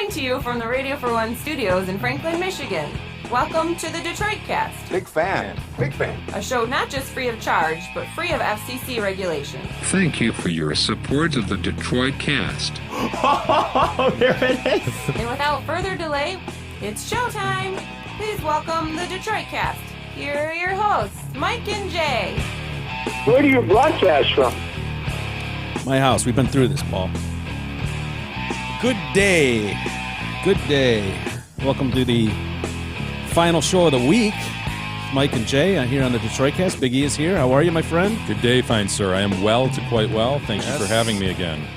Coming to you from the Radio for One studios in Franklin, Michigan. Welcome to the Detroit Cast. Big fan. A show not just free of charge, but free of FCC regulation. Thank you for your support of the Detroit Cast. Oh, there it is. And without further delay, it's showtime. Please welcome the Detroit Cast. Here are your hosts, Mike and Jay. Where do you broadcast from? My house. We've been through this, Paul. Good day. Good day. Welcome to the final show of the week. Mike and Jay here on the Detroit Cast. Big E is here. How are you, my friend? Good day, fine sir. I am well to quite well. Thank you for having me again.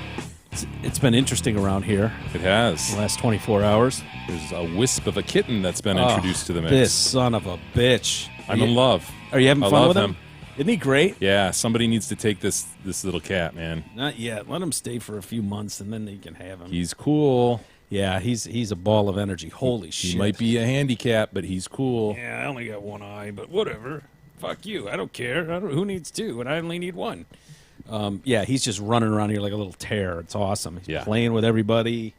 It's been interesting around here It has. the last 24 hours. There's a wisp of a kitten that's been introduced to the mix. This son of a bitch. I'm in love. Are you having I fun love with him? Isn't he great? Yeah, somebody needs to take this little cat, man. Not yet. Let him stay for a few months, and then you can have him. He's cool. Yeah, he's a ball of energy. Holy shit. He might be a handicap, but he's cool. Yeah, I only got one eye, but whatever. Fuck you. I don't care. Who needs two? And I only need one. Yeah, he's just running around here like a little tear. It's awesome. He's playing with everybody.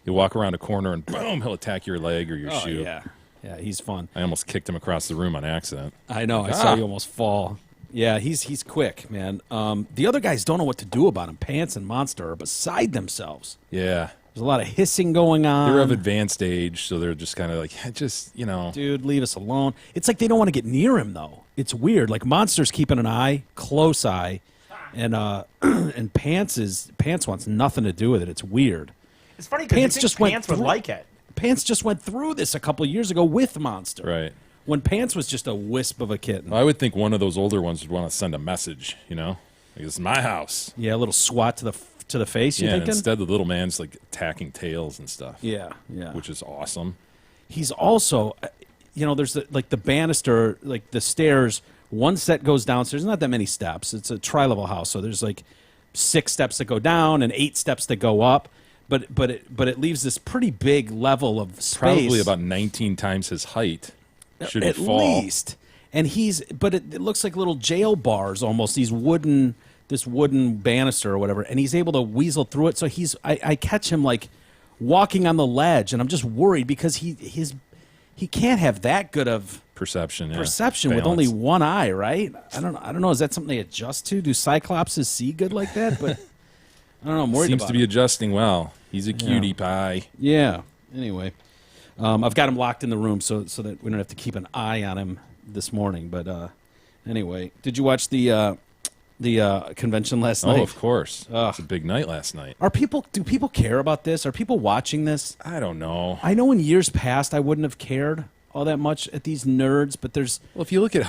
He'll walk around a corner and boom, he'll attack your leg or your shoe. Yeah. Yeah, he's fun. I almost kicked him across the room on accident. I know. I saw you almost fall. Yeah, he's quick, man. The other guys don't know what to do about him. Pants and Monster are beside themselves. Yeah. There's a lot of hissing going on. They're of advanced age, so they're just kind of like, Dude, leave us alone. It's like they don't want to get near him, though. It's weird. Like, Monster's keeping an eye, close eye, and and Pants wants nothing to do with it. It's weird. It's funny because Pants would like it. Pants just went through this a couple years ago with Monster. Right. When Pants was just a wisp of a kitten. I would think one of those older ones would want to send a message, Like, this is my house. Yeah, a little swat to the face, you and thinking? instead the little man's like attacking tails and stuff. Yeah. Which is awesome. He's also, there's the banister, like the stairs. One set goes downstairs. There's not that many steps. It's a tri-level house, so there's like 6 steps that go down and 8 steps that go up. But it leaves this pretty big level of space. Probably about 19 times his height. Should he fall? At least. And it looks like little jail bars almost. This wooden banister or whatever, and he's able to weasel through it. So I catch him like walking on the ledge, and I'm just worried because he can't have that good of perception with only one eye, right? I don't know. Is that something they adjust to? Do Cyclopses see good like that? But I don't know. I'm worried Seems about to be him. adjusting well. He's a cutie pie. Yeah. Anyway, I've got him locked in the room so that we don't have to keep an eye on him this morning. But anyway, did you watch the convention last night? Oh, of course. It's a big night last night. Do people care about this? Are people watching this? I don't know. I know in years past I wouldn't have cared all that much at these nerds, but there's... Well, if you look at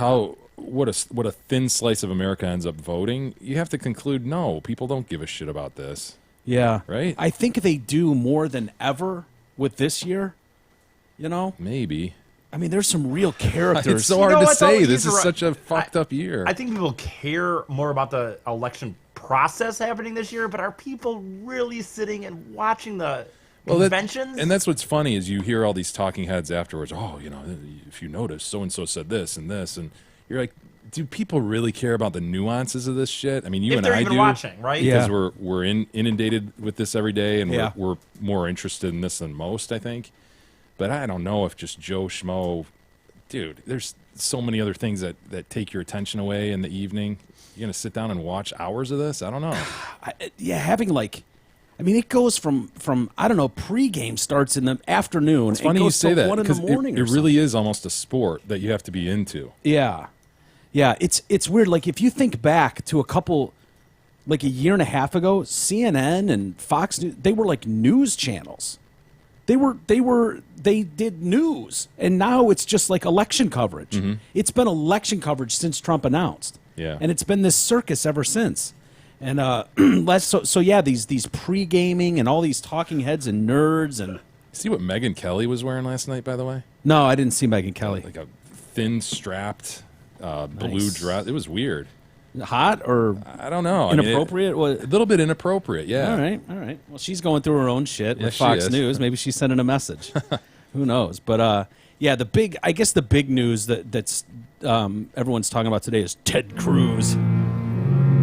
what a thin slice of America ends up voting, you have to conclude, no, people don't give a shit about this. Yeah. Right? I think they do more than ever with this year, Maybe. I mean, there's some real characters. It's so hard to say. This is such a fucked up year. I think people care more about the election process happening this year, but are people really sitting and watching the conventions? And that's what's funny is you hear all these talking heads afterwards. Oh, if you notice, so-and-so said this, and you're like, do people really care about the nuances of this shit? I mean, you if and they're I even do, watching, right? Because we're inundated with this every day, and Yeah. we're more interested in this than most, I think. But I don't know if just Joe Schmo, dude, there's so many other things that take your attention away in the evening. You're going to sit down and watch hours of this? I don't know. Having it goes from I don't know, pregame starts in the afternoon. It's funny you say that, because it really is almost a sport that you have to be into. Yeah. Yeah, it's weird. Like, if you think back to a year and a half ago, CNN and Fox News, they were like news channels. They did news, and now it's just like election coverage. Mm-hmm. It's been election coverage since Trump announced. Yeah. And it's been this circus ever since. And these pre-gaming and all these talking heads and nerds and... See what Megyn Kelly was wearing last night, by the way? No, I didn't see Megyn Kelly. Like a thin strapped blue dress. It was weird. Hot or I don't know. inappropriate? A little bit inappropriate, yeah. All right. Well, she's going through her own shit with she Fox is. News. Maybe she's sending a message. Who knows? But the big news that's everyone's talking about today is Ted Cruz.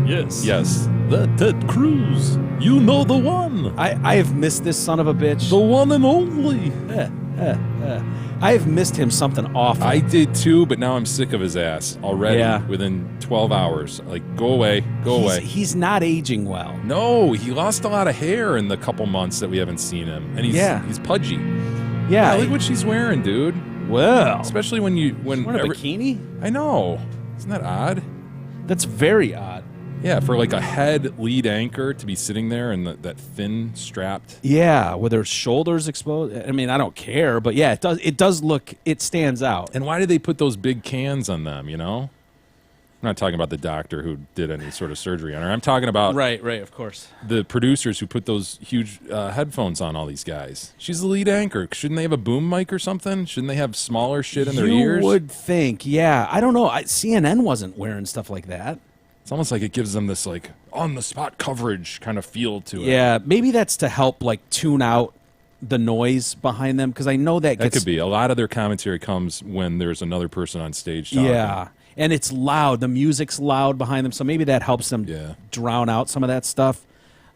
Yes. Yes. That Ted Cruz. You know the one. I have missed this son of a bitch. The one and only. I have missed him something awful. I did too, but now I'm sick of his ass already. Yeah. Within 12 hours. Like, go away. Go away. He's not aging well. No, he lost a lot of hair in the couple months that we haven't seen him. And he's pudgy. Yeah. Look what she's wearing, dude. Well. Especially when Wearing a bikini? I know. Isn't that odd? That's very odd. Yeah, for like a head lead anchor to be sitting there and that thin strapped. Yeah, with her shoulders exposed. I mean, I don't care, but yeah, it does look, it stands out. And why did they put those big cans on them, you know? I'm not talking about the doctor who did any sort of surgery on her. I'm talking about Right, of course. the producers who put those huge headphones on all these guys. She's the lead anchor. Shouldn't they have a boom mic or something? Shouldn't they have smaller shit in their ears? You would think, yeah. I don't know. CNN wasn't wearing stuff like that. It's almost like it gives them this like on-the-spot coverage kind of feel to it. Yeah, maybe that's to help like tune out the noise behind them, because I know that That gets... could be. A lot of their commentary comes when there's another person on stage talking. Yeah, and it's loud. The music's loud behind them, so maybe that helps them drown out some of that stuff.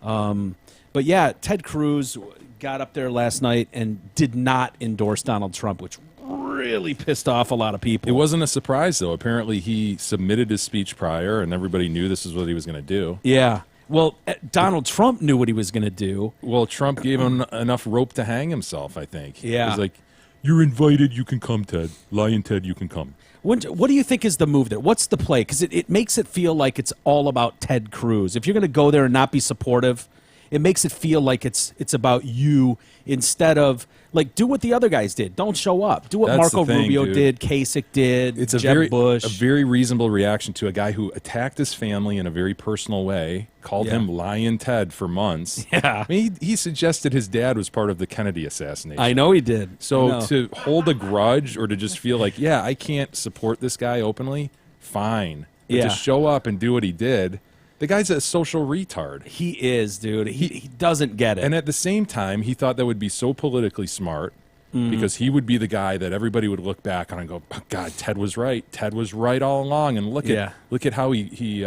But yeah, Ted Cruz got up there last night and did not endorse Donald Trump, which really pissed off a lot of people. It wasn't a surprise, though. Apparently, he submitted his speech prior, and everybody knew this is what he was going to do. Yeah. Well, Donald Trump knew what he was going to do. Well, Trump gave him enough rope to hang himself, I think. Yeah. It was like, you're invited, you can come, Ted. Lion Ted, you can come. What do you think is the move there? What's the play? Because it makes it feel like it's all about Ted Cruz. If you're going to go there and not be supportive, it makes it feel like it's about you instead of, like, do what the other guys did. Don't show up. Do what That's Marco the thing, Rubio dude. did, Kasich did, It's Jeb Bush. a very reasonable reaction to a guy who attacked his family in a very personal way, called him Lion Ted for months. Yeah. I mean, he suggested his dad was part of the Kennedy assassination. I know he did. So I know. to hold a grudge or to just feel like, yeah, I can't support this guy openly, fine. But Yeah. to show up and do what he did, the guy's a social retard. He is, dude. He doesn't get it. And at the same time, he thought that would be so politically smart because he would be the guy that everybody would look back on and go, oh, God, Ted was right. Ted was right all along. And look at how he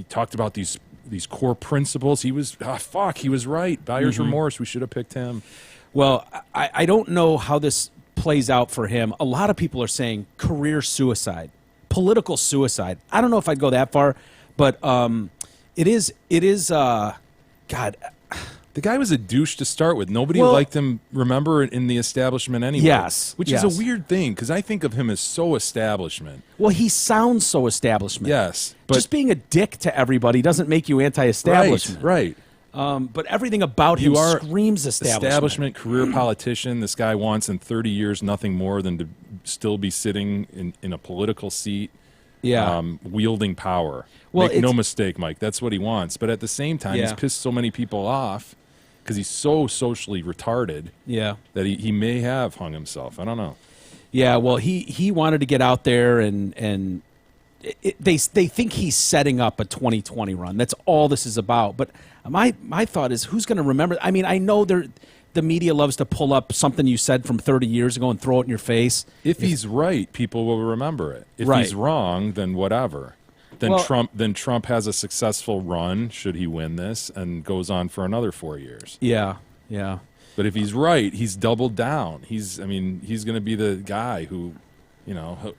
talked about these core principles. He was he was right. Buyer's remorse. We should have picked him. Well, I don't know how this plays out for him. A lot of people are saying career suicide, political suicide. I don't know if I'd go that far, but it is. God, The guy was a douche to start with. Nobody Well- liked him, remember, in the establishment anyway. Yes, Which yes. is a weird thing because I think of him as so establishment. well, he sounds so establishment. Yes. But Just being a dick to everybody doesn't make you anti-establishment. Right. But everything about him You are screams establishment. Establishment, career politician. This guy wants in 30 years nothing more than to still be sitting in a political seat, Yeah. wielding power. Well, Make no it's- mistake, Mike, that's what he wants. But at the same time, he's Yeah. pissed so many people off because he's so socially retarded Yeah. that he may have hung himself. I don't know. Yeah, well, he wanted to get out there and they think he's setting up a 2020 run. That's all this is about. But my thought is, who's going to remember? I mean, I know the media loves to pull up something you said from 30 years ago and throw it in your face. If he's right, people will remember it. If Right. he's wrong, then whatever. Then Well- Trump has a successful run should he win this and goes on for another 4 years. Yeah, yeah. But if he's right, he's doubled down. He's going to be the guy who,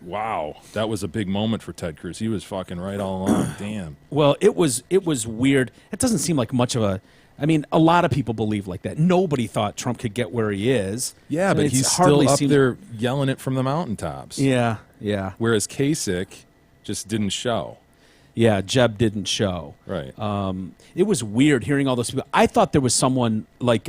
wow, that was a big moment for Ted Cruz. He was fucking right all along. Damn. Well, it was weird. It doesn't seem like much of a. I mean, a lot of people believe like that. Nobody thought Trump could get where he is. Yeah, I mean, but it's he's hardly still up seemed- there yelling it from the mountaintops. Yeah, yeah, Whereas Kasich just didn't show. yeah. Jeb didn't show. Right. It was weird hearing all those people. I thought there was someone like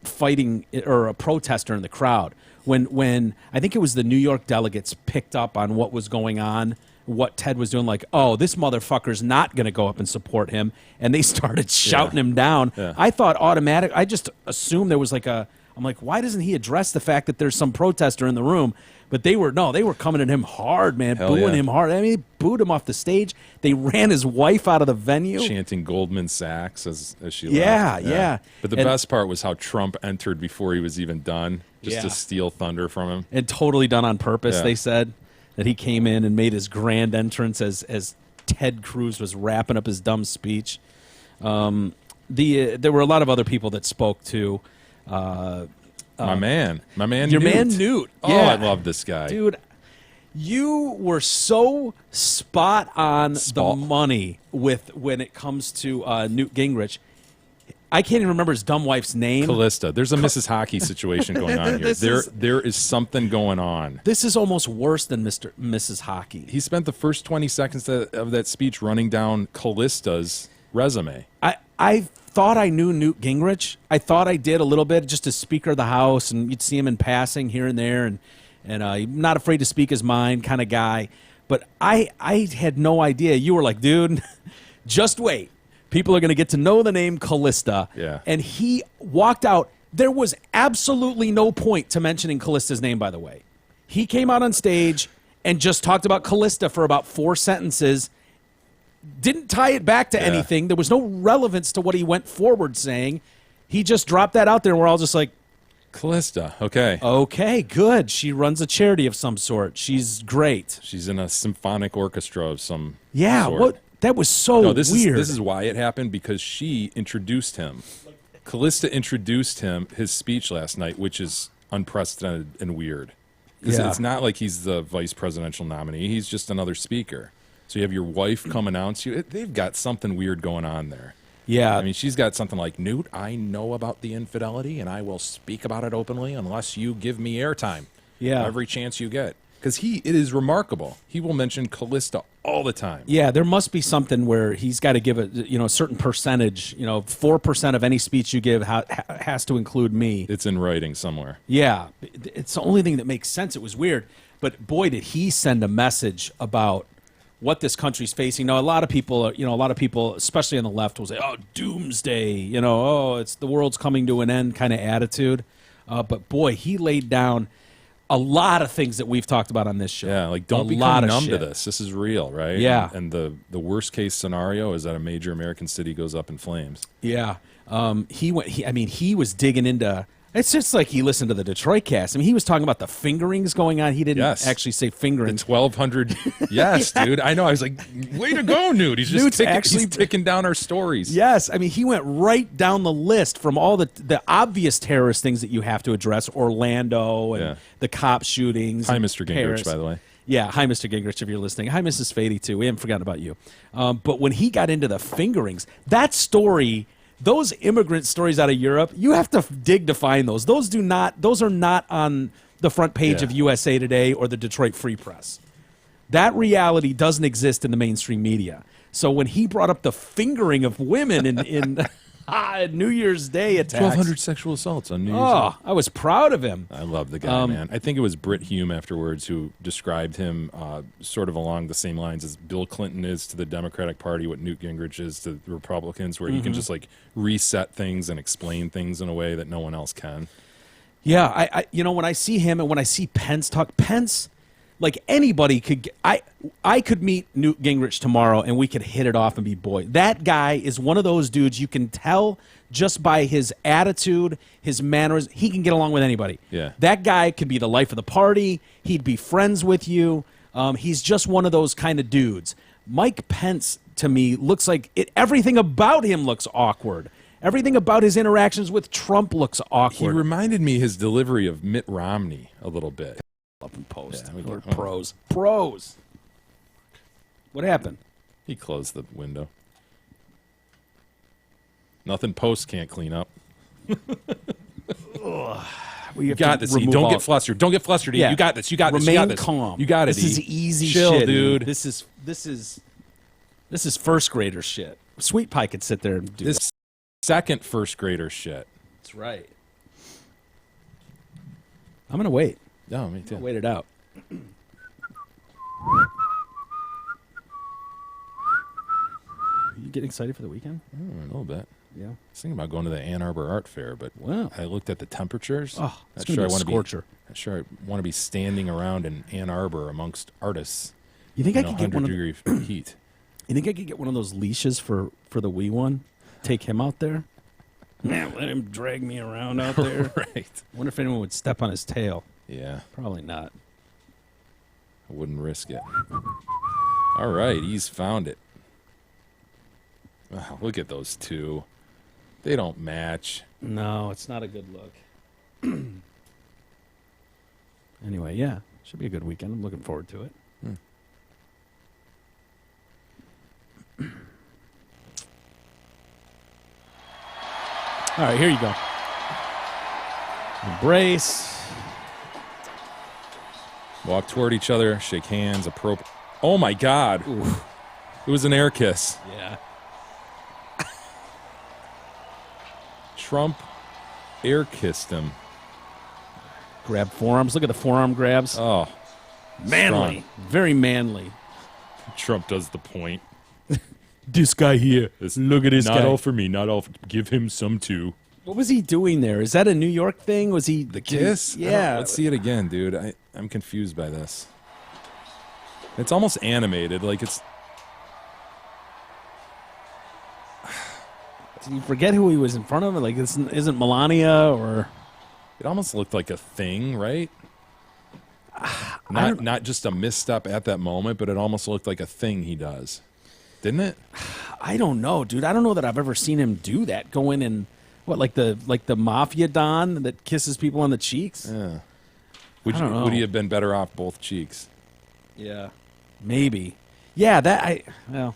fighting or a protester in the crowd when I think it was the New York delegates picked up on what was going on, what Ted was doing. Like, oh, this motherfucker's not going to go up and support him, and they started shouting him down. Yeah. I thought I just assumed there was like I'm like, why doesn't he address the fact that there's some protester in the room? But they were coming at him hard, man, Hell booing yeah. him hard. I mean, they booed him off the stage. They ran his wife out of the venue. Chanting Goldman Sachs as she Yeah, left. yeah. But the And- best part was how Trump entered before he was even done, just Yeah. to steal thunder from him. And totally done on purpose. Yeah. They said that he came in and made his grand entrance as Ted Cruz was wrapping up his dumb speech. There were a lot of other people that spoke too. My man, Your Newt. man Newt. Oh, Yeah. I love this guy. Dude, you were so spot on the money with when it comes to Newt Gingrich. I can't even remember his dumb wife's name. Callista. There's a Mrs. Hockey situation going on here. There is something going on. This is almost worse than Mrs. Hockey. He spent the first 20 seconds of that speech running down Callista's resume. I thought I knew Newt Gingrich. I thought I did a little bit, just as Speaker of the House, and you'd see him in passing here and there, and not afraid to speak his mind kind of guy. But I had no idea. You were like, dude, just wait. People are going to get to know the name Callista. Yeah. And he walked out. There was absolutely no point to mentioning Callista's name, by the way. He came out on stage and just talked about Callista for about 4 sentences. Didn't tie it back to anything. There was no relevance to what he went forward saying. He just dropped that out there, and we're all just like, Callista. Okay. okay, good. She runs a charity of some sort. She's great. She's in a symphonic orchestra of some Yeah, sort. what? That was so No, this weird. is why it happened, because she introduced him. Callista introduced his speech last night, which is unprecedented and weird. Because Yeah. it's not like he's the vice presidential nominee. He's just another speaker. So you have your wife come announce you. They've got something weird going on there. Yeah. I mean, she's got something like, Newt, I know about the infidelity, and I will speak about it openly unless you give me airtime. Yeah. Every chance you get. Because it is remarkable. He will mention Callista all the time. Yeah, there must be something where he's got to give a certain percentage. 4% of any speech you give has to include me. It's in writing somewhere. Yeah, it's the only thing that makes sense. It was weird, but boy, did he send a message about what this country's facing. Now, a lot of people, especially on the left, will say, "Oh, doomsday," it's the world's coming to an end kind of attitude. But boy, he laid down a lot of things that we've talked about on this show. Yeah, like don't become numb to this. This is real, right? Yeah. And the worst case scenario is that a major American city goes up in flames. Yeah. He was digging into. It's just like he listened to the Detroit cast. I mean, he was talking about the fingerings going on. He didn't actually say fingerings. The 1,200. Yes, dude. I know. I was like, way to go, Newt. He's just ticking down our stories. Yes. I mean, he went right down the list from all the obvious terrorist things that you have to address. Orlando and the cop shootings. Hi, Mr. Gingrich, Paris. by the way. Yeah. Hi, Mr. Gingrich, if you're listening. Hi, Mrs. Fady, too. We haven't forgotten about you. But when he got into the fingerings, that story... Those immigrant stories out of Europe, you have to dig to find those. Those are not on the front page of USA Today or the Detroit Free Press. That reality doesn't exist in the mainstream media. So when he brought up the fingering of women in New Year's Day attacks, 1,200 sexual assaults on New Year's Day. I was proud of him. I love the guy, man. I think it was Britt Hume afterwards who described him sort of along the same lines as Bill Clinton is to the Democratic Party, what Newt Gingrich is to the Republicans, where he can just like reset things and explain things in a way that no one else can. Yeah, I when I see him and when I see Pence talk, Pence, like anybody could, I could meet Newt Gingrich tomorrow and we could hit it off and be boy. That guy is one of those dudes you can tell just by his attitude, his manners, he can get along with anybody. Yeah. That guy could be the life of the party. He'd be friends with you. He's just one of those kind of dudes. Mike Pence, to me, looks like everything about him looks awkward. Everything about his interactions with Trump looks awkward. He reminded me his delivery of Mitt Romney a little bit. Up and post. Yeah, We're pros. Pros. What happened? He closed the window. Nothing Post can't clean up. You got this. Don't get flustered. Don't get flustered. Yeah. You got this. You got this. Remain You got this. calm. You got it. This is easy Chill, shit, dude. This is first grader shit. Sweet Pie could sit there and do This second first grader shit. That's right. I'm gonna wait. No, me too. Wait it out. You getting excited for the weekend? A little bit. Yeah. I was thinking about going to the Ann Arbor Art Fair, but Wow. I looked at the temperatures. Oh, it's Not gonna be a wanna scorcher. Not sure I want to be standing around in Ann Arbor amongst artists. You think in I could get one? 100-degree heat. You think I could get one of those leashes for the wee one? Take him out there? Yeah, let him drag me around out there. Right. I wonder if anyone would step on his tail. Yeah, Probably not. I wouldn't risk it. All right, he's found it. Oh, look at those two. They don't match. No, it's not a good look. Anyway, yeah, should be a good weekend. I'm looking forward to it. All right, here you go. Embrace. Walk toward each other, shake hands, appropriate. Oh my God. Ooh. It was an air kiss. Yeah. Trump air kissed him. Grab forearms. Look at the forearm grabs. Oh. Manly. Strong. Very manly. Trump does the point. This guy here. Look at this guy. Not all for me. Not all. Give him some too. What was he doing there? Is that a New York thing? Was he the kiss? Yeah. Let's see it again, dude. I'm confused by this. It's almost animated, like it's. Did you forget who he was in front of? Like, this isn't Melania or? It almost looked like a thing, right? Not just a misstep at that moment, but it almost looked like a thing he does, didn't it? I don't know, dude. I don't know that I've ever seen him do that. Go in and what, like the mafia don that kisses people on the cheeks? Yeah. Would he have been better off both cheeks? Yeah, maybe. Yeah, I don't know.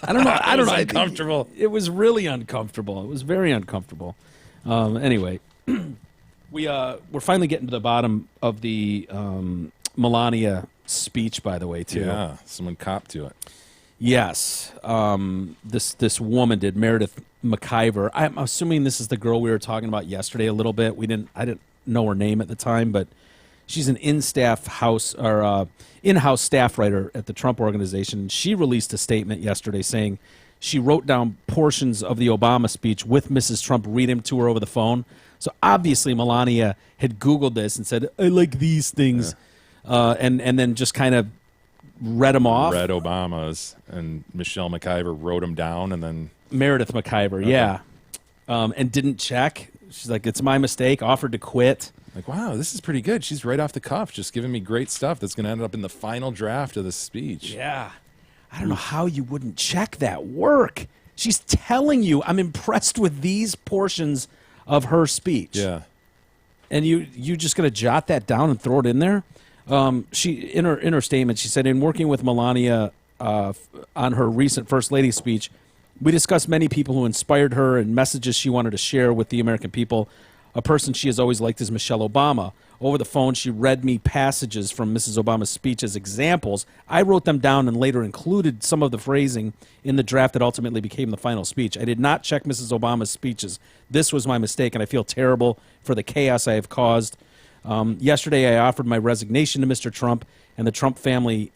I don't know. Uncomfortable. It was really uncomfortable. It was very uncomfortable. Anyway, we're finally getting to the bottom of the Melania speech, by the way, too. Yeah, someone copped to it. Yes, this woman did, Meredith McIver. I'm assuming this is the girl we were talking about yesterday a little bit. I didn't know her name at the time, but she's an in-house staff writer at the Trump Organization. She released a statement yesterday saying she wrote down portions of the Obama speech with Mrs. Trump read him to her over the phone. So obviously Melania had Googled this and said, I like these things, and then just kind of read them off. Read Obama's, and Michelle McIver wrote them down, and then Meredith McIver, yeah, and didn't check. She's like, it's my mistake. Offered to quit. Like, wow, this is pretty good. She's right off the cuff, just giving me great stuff that's going to end up in the final draft of the speech. Yeah, I don't know how you wouldn't check that work. She's telling you, I'm impressed with these portions of her speech. Yeah, and you just going to jot that down and throw it in there. She in her statement, she said, in working with Melania on her recent First Lady speech, we discussed many people who inspired her and messages she wanted to share with the American people. A person she has always liked is Michelle Obama. Over the phone, she read me passages from Mrs. Obama's speech as examples. I wrote them down and later included some of the phrasing in the draft that ultimately became the final speech. I did not check Mrs. Obama's speeches. This was my mistake, and I feel terrible for the chaos I have caused. Yesterday, I offered my resignation to Mr. Trump, and the Trump family,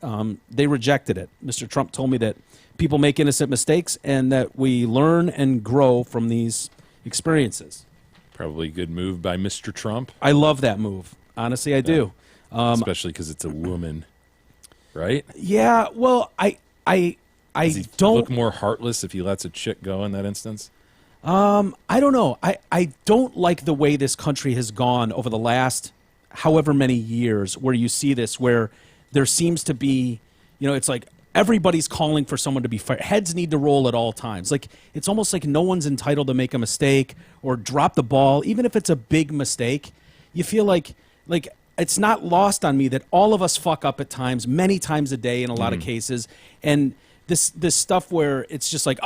they rejected it. Mr. Trump told me that people make innocent mistakes and that we learn and grow from these experiences. Probably a good move by Mr. Trump. I love that move. Honestly, I do. Especially because it's a woman, right? Yeah, well, I Does he don't look more heartless if he lets a chick go in that instance? I don't know. I don't like the way this country has gone over the last however many years, where you see this, where there seems to be, it's like everybody's calling for someone to be fired. Heads need to roll at all times. Like, it's almost like no one's entitled to make a mistake or drop the ball, even if it's a big mistake. You feel like it's not lost on me that all of us fuck up at times, many times a day in a lot of cases. And this stuff where it's just like,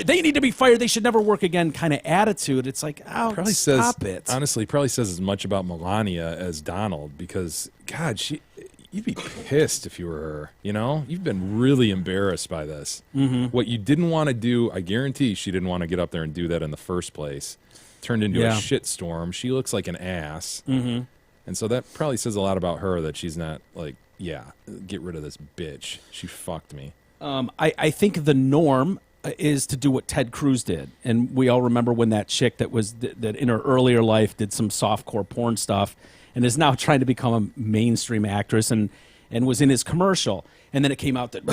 they need to be fired, they should never work again kind of attitude. It's like, probably stop it. Honestly, probably says as much about Melania as Donald, because, God, you'd be pissed if you were her, You've been really embarrassed by this. Mm-hmm. What you didn't want to do, I guarantee she didn't want to get up there and do that in the first place. Turned into a shitstorm. She looks like an ass. Mm-hmm. And so that probably says a lot about her, that she's not like, get rid of this bitch. She fucked me. I think the norm is to do what Ted Cruz did. And we all remember when that chick that in her earlier life did some softcore porn stuff and is now trying to become a mainstream actress. And and was in his commercial. And then it came out that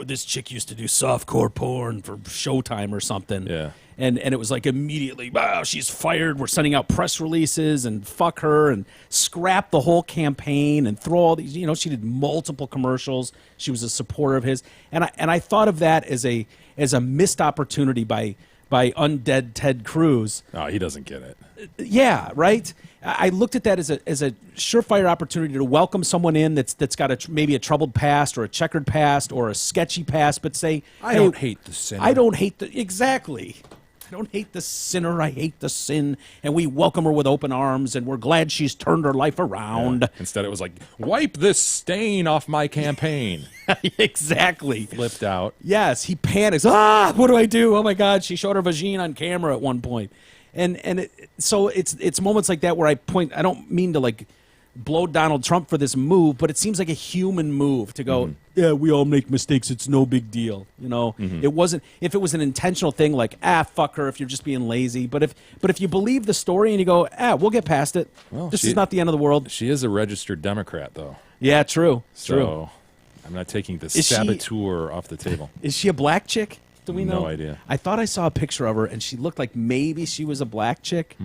this chick used to do softcore porn for Showtime or something. Yeah. And it was like immediately, she's fired. We're sending out press releases and fuck her and scrap the whole campaign and throw all these. She did multiple commercials. She was a supporter of his, and I thought of that as a missed opportunity by undead Ted Cruz. Oh, he doesn't get it. Yeah, right. I looked at that as a surefire opportunity to welcome someone in that's got maybe a troubled past or a checkered past or a sketchy past, but say, I don't hate the sinner. I don't hate exactly. I don't hate the sinner. I hate the sin, and we welcome her with open arms, and we're glad she's turned her life around. Yeah. Instead, it was like, wipe this stain off my campaign. Exactly. Flipped out. Yes, he panics. What do I do? Oh my God, she showed her vagina on camera at one point. So it's moments like that where I don't mean to like blow Donald Trump for this move, but it seems like a human move to go, yeah, we all make mistakes. It's no big deal. It wasn't, if it was an intentional thing like, fuck her if you're just being lazy. But if you believe the story and you go, we'll get past it. Well, this is not the end of the world. She is a registered Democrat though. Yeah, true. So I'm not taking the saboteur off the table. Is she a black chick? Do we know? No idea. I thought I saw a picture of her and she looked like maybe she was a black chick.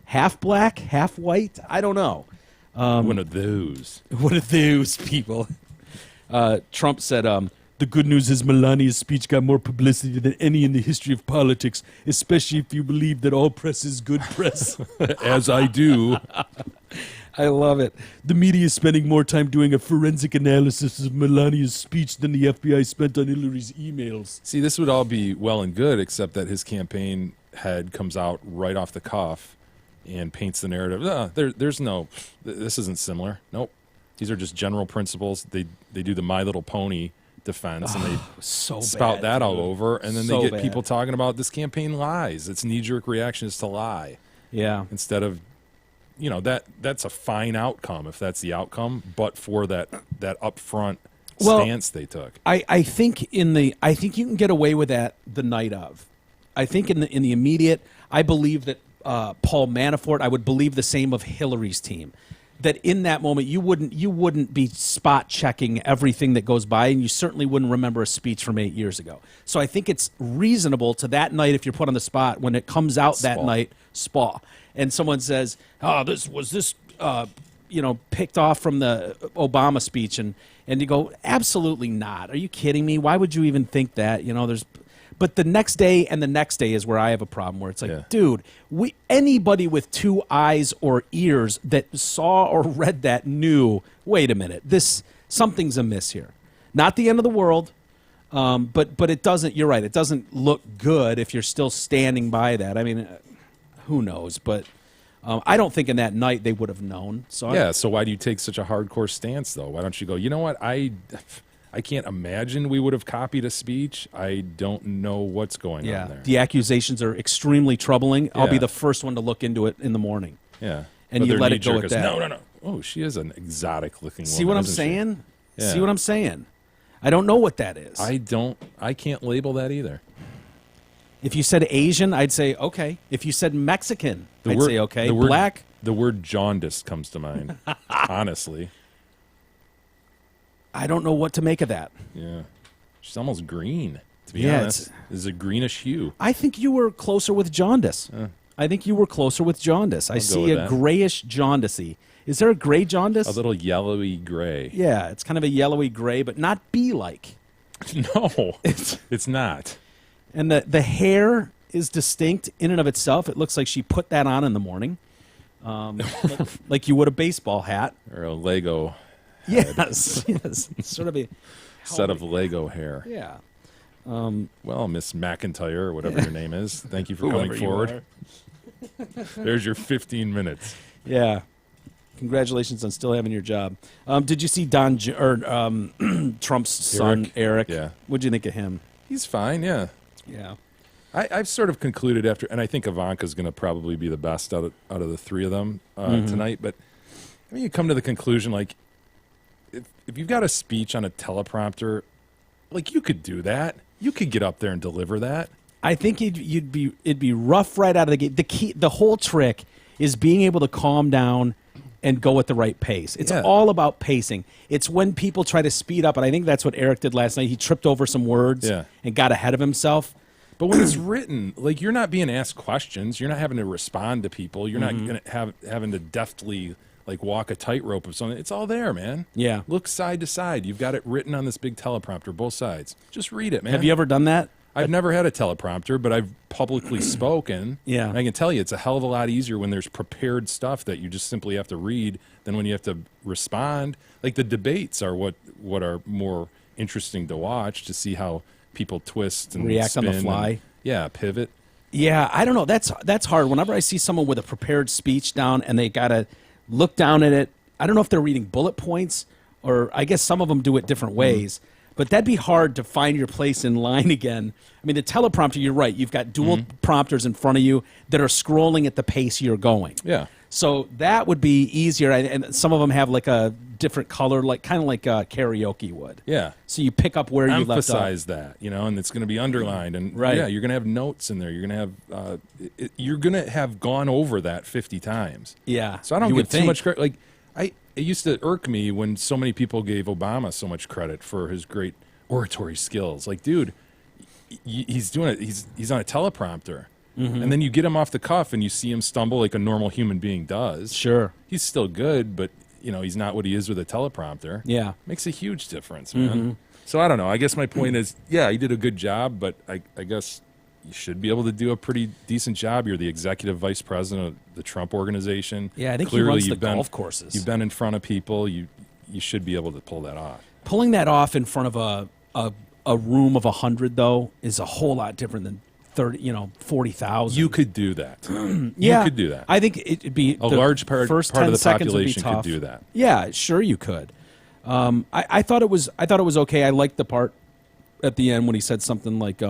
Half black, half white. I don't know. One of those. One of those people. Trump said, the good news is Melania's speech got more publicity than any in the history of politics, especially if you believe that all press is good press. As I do. I love it. The media is spending more time doing a forensic analysis of Melania's speech than the FBI spent on Hillary's emails. See, this would all be well and good, except that his campaign head comes out right off the cuff and paints the narrative. This isn't similar. Nope. These are just general principles. They do the My Little Pony defense, and they spout that all over, and then they get people talking about this campaign lies. Its knee-jerk reaction is to lie. Yeah. Instead of, that's a fine outcome if that's the outcome, but for that upfront stance they took. I think you can get away with that the night of. I think in the immediate, I believe that Paul Manafort, I would believe the same of Hillary's team. That in that moment you wouldn't be spot checking everything that goes by, and you certainly wouldn't remember a speech from 8 years ago. So I think it's reasonable to that night, if you're put on the spot, when it comes out that night, and someone says, this picked off from the Obama speech, and you go, absolutely not. Are you kidding me? Why would you even think that? But the next day and the next day is where I have a problem, where it's like, dude, anybody with two eyes or ears that saw or read that knew, wait a minute, something's amiss here. Not the end of the world, but it doesn't, you're right, it doesn't look good if you're still standing by that. I mean, who knows? But I don't think in that night they would have known. So so why do you take such a hardcore stance, though? Why don't you go, you know what, I can't imagine we would have copied a speech. I don't know what's going on there. The accusations are extremely troubling. I'll be the first one to look into it in the morning. Yeah. And you let it go at that. No. Oh, she is an exotic-looking woman. See what I'm saying? Yeah. See what I'm saying? I don't know what that is. I can't label that either. If you said Asian, I'd say okay. If you said Mexican, I'd say okay. Black? The word jaundice comes to mind, honestly. I don't know what to make of that. Yeah. She's almost green, to be honest. It's a greenish hue. I think you were closer with jaundice. I see a grayish jaundicey. Is there a gray jaundice? A little yellowy gray. Yeah, it's kind of a yellowy gray, but not bee-like. No, it's not. And the hair is distinct in and of itself. It looks like she put that on in the morning, like you would a baseball hat. Or a Lego head. Yes. Sort of a set of Lego hair. Yeah. Well, Miss McIntyre, or whatever your name is, thank you for coming forward. There's your 15 minutes. Yeah. Congratulations on still having your job. Did you see Trump's son, Eric? Yeah. What'd you think of him? He's fine, yeah. Yeah. I've sort of concluded after, and I think Ivanka's going to probably be the best out of the three of them tonight, but I mean, you come to the conclusion, like, if you've got a speech on a teleprompter, like, you could do that. You could get up there and deliver that. I think it'd be rough right out of the gate. The whole trick is being able to calm down and go at the right pace. It's Yeah. all about pacing. It's when people try to speed up, and I think that's what Eric did last night. He tripped over some words Yeah. and got ahead of himself. But when it's written, like, you're not being asked questions. You're not having to respond to people. You're not gonna having to deftly like walk a tightrope of something. It's all there, man. Yeah. Look side to side. You've got it written on this big teleprompter, both sides. Just read it, man. Have you ever done that? I've never had a teleprompter, but I've publicly spoken. Yeah. And I can tell you, it's a hell of a lot easier when there's prepared stuff that you just simply have to read than when you have to respond. Like, the debates are what are more interesting to watch, to see how people twist and React on the spin fly. and, yeah, pivot. Yeah, I don't know. That's hard. Whenever I see someone with a prepared speech down and they gotta look down at it, I don't know if they're reading bullet points, or I guess some of them do it different ways. But that'd be hard to find your place in line again. I mean, the teleprompter, you're right. You've got dual prompters in front of you that are scrolling at the pace you're going. Yeah. So that would be easier. And some of them have like a different color, like kind of like karaoke would. Yeah. So you pick up where you left off. Emphasize that, and it's going to be underlined, and Right. yeah, you're going to have notes in there. You're going to have you're going to have gone over that 50 times. Yeah. So I don't You give would too think. much credit. Like, it used to irk me when so many people gave Obama so much credit for his great oratory skills. Like, dude, he's doing it. He's on a teleprompter, and then you get him off the cuff, and you see him stumble like a normal human being does. Sure. He's still good, but he's not what he is with a teleprompter. Yeah. Makes a huge difference, man. So I don't know. I guess my point is, yeah, he did a good job, but I guess you should be able to do a pretty decent job. You're the executive vice president of the Trump organization. Yeah, I think Clearly he runs the you've been- golf courses. You've been in front of people. You should be able to pull that off. Pulling that off in front of a room of 100 though is a whole lot different than 40,000. You could do that. Yeah, You could do that. I think it'd be A large part first of 10 the seconds would be population could tough. do that. Yeah, sure you could. I thought it was okay. I liked the part at the end when he said something like,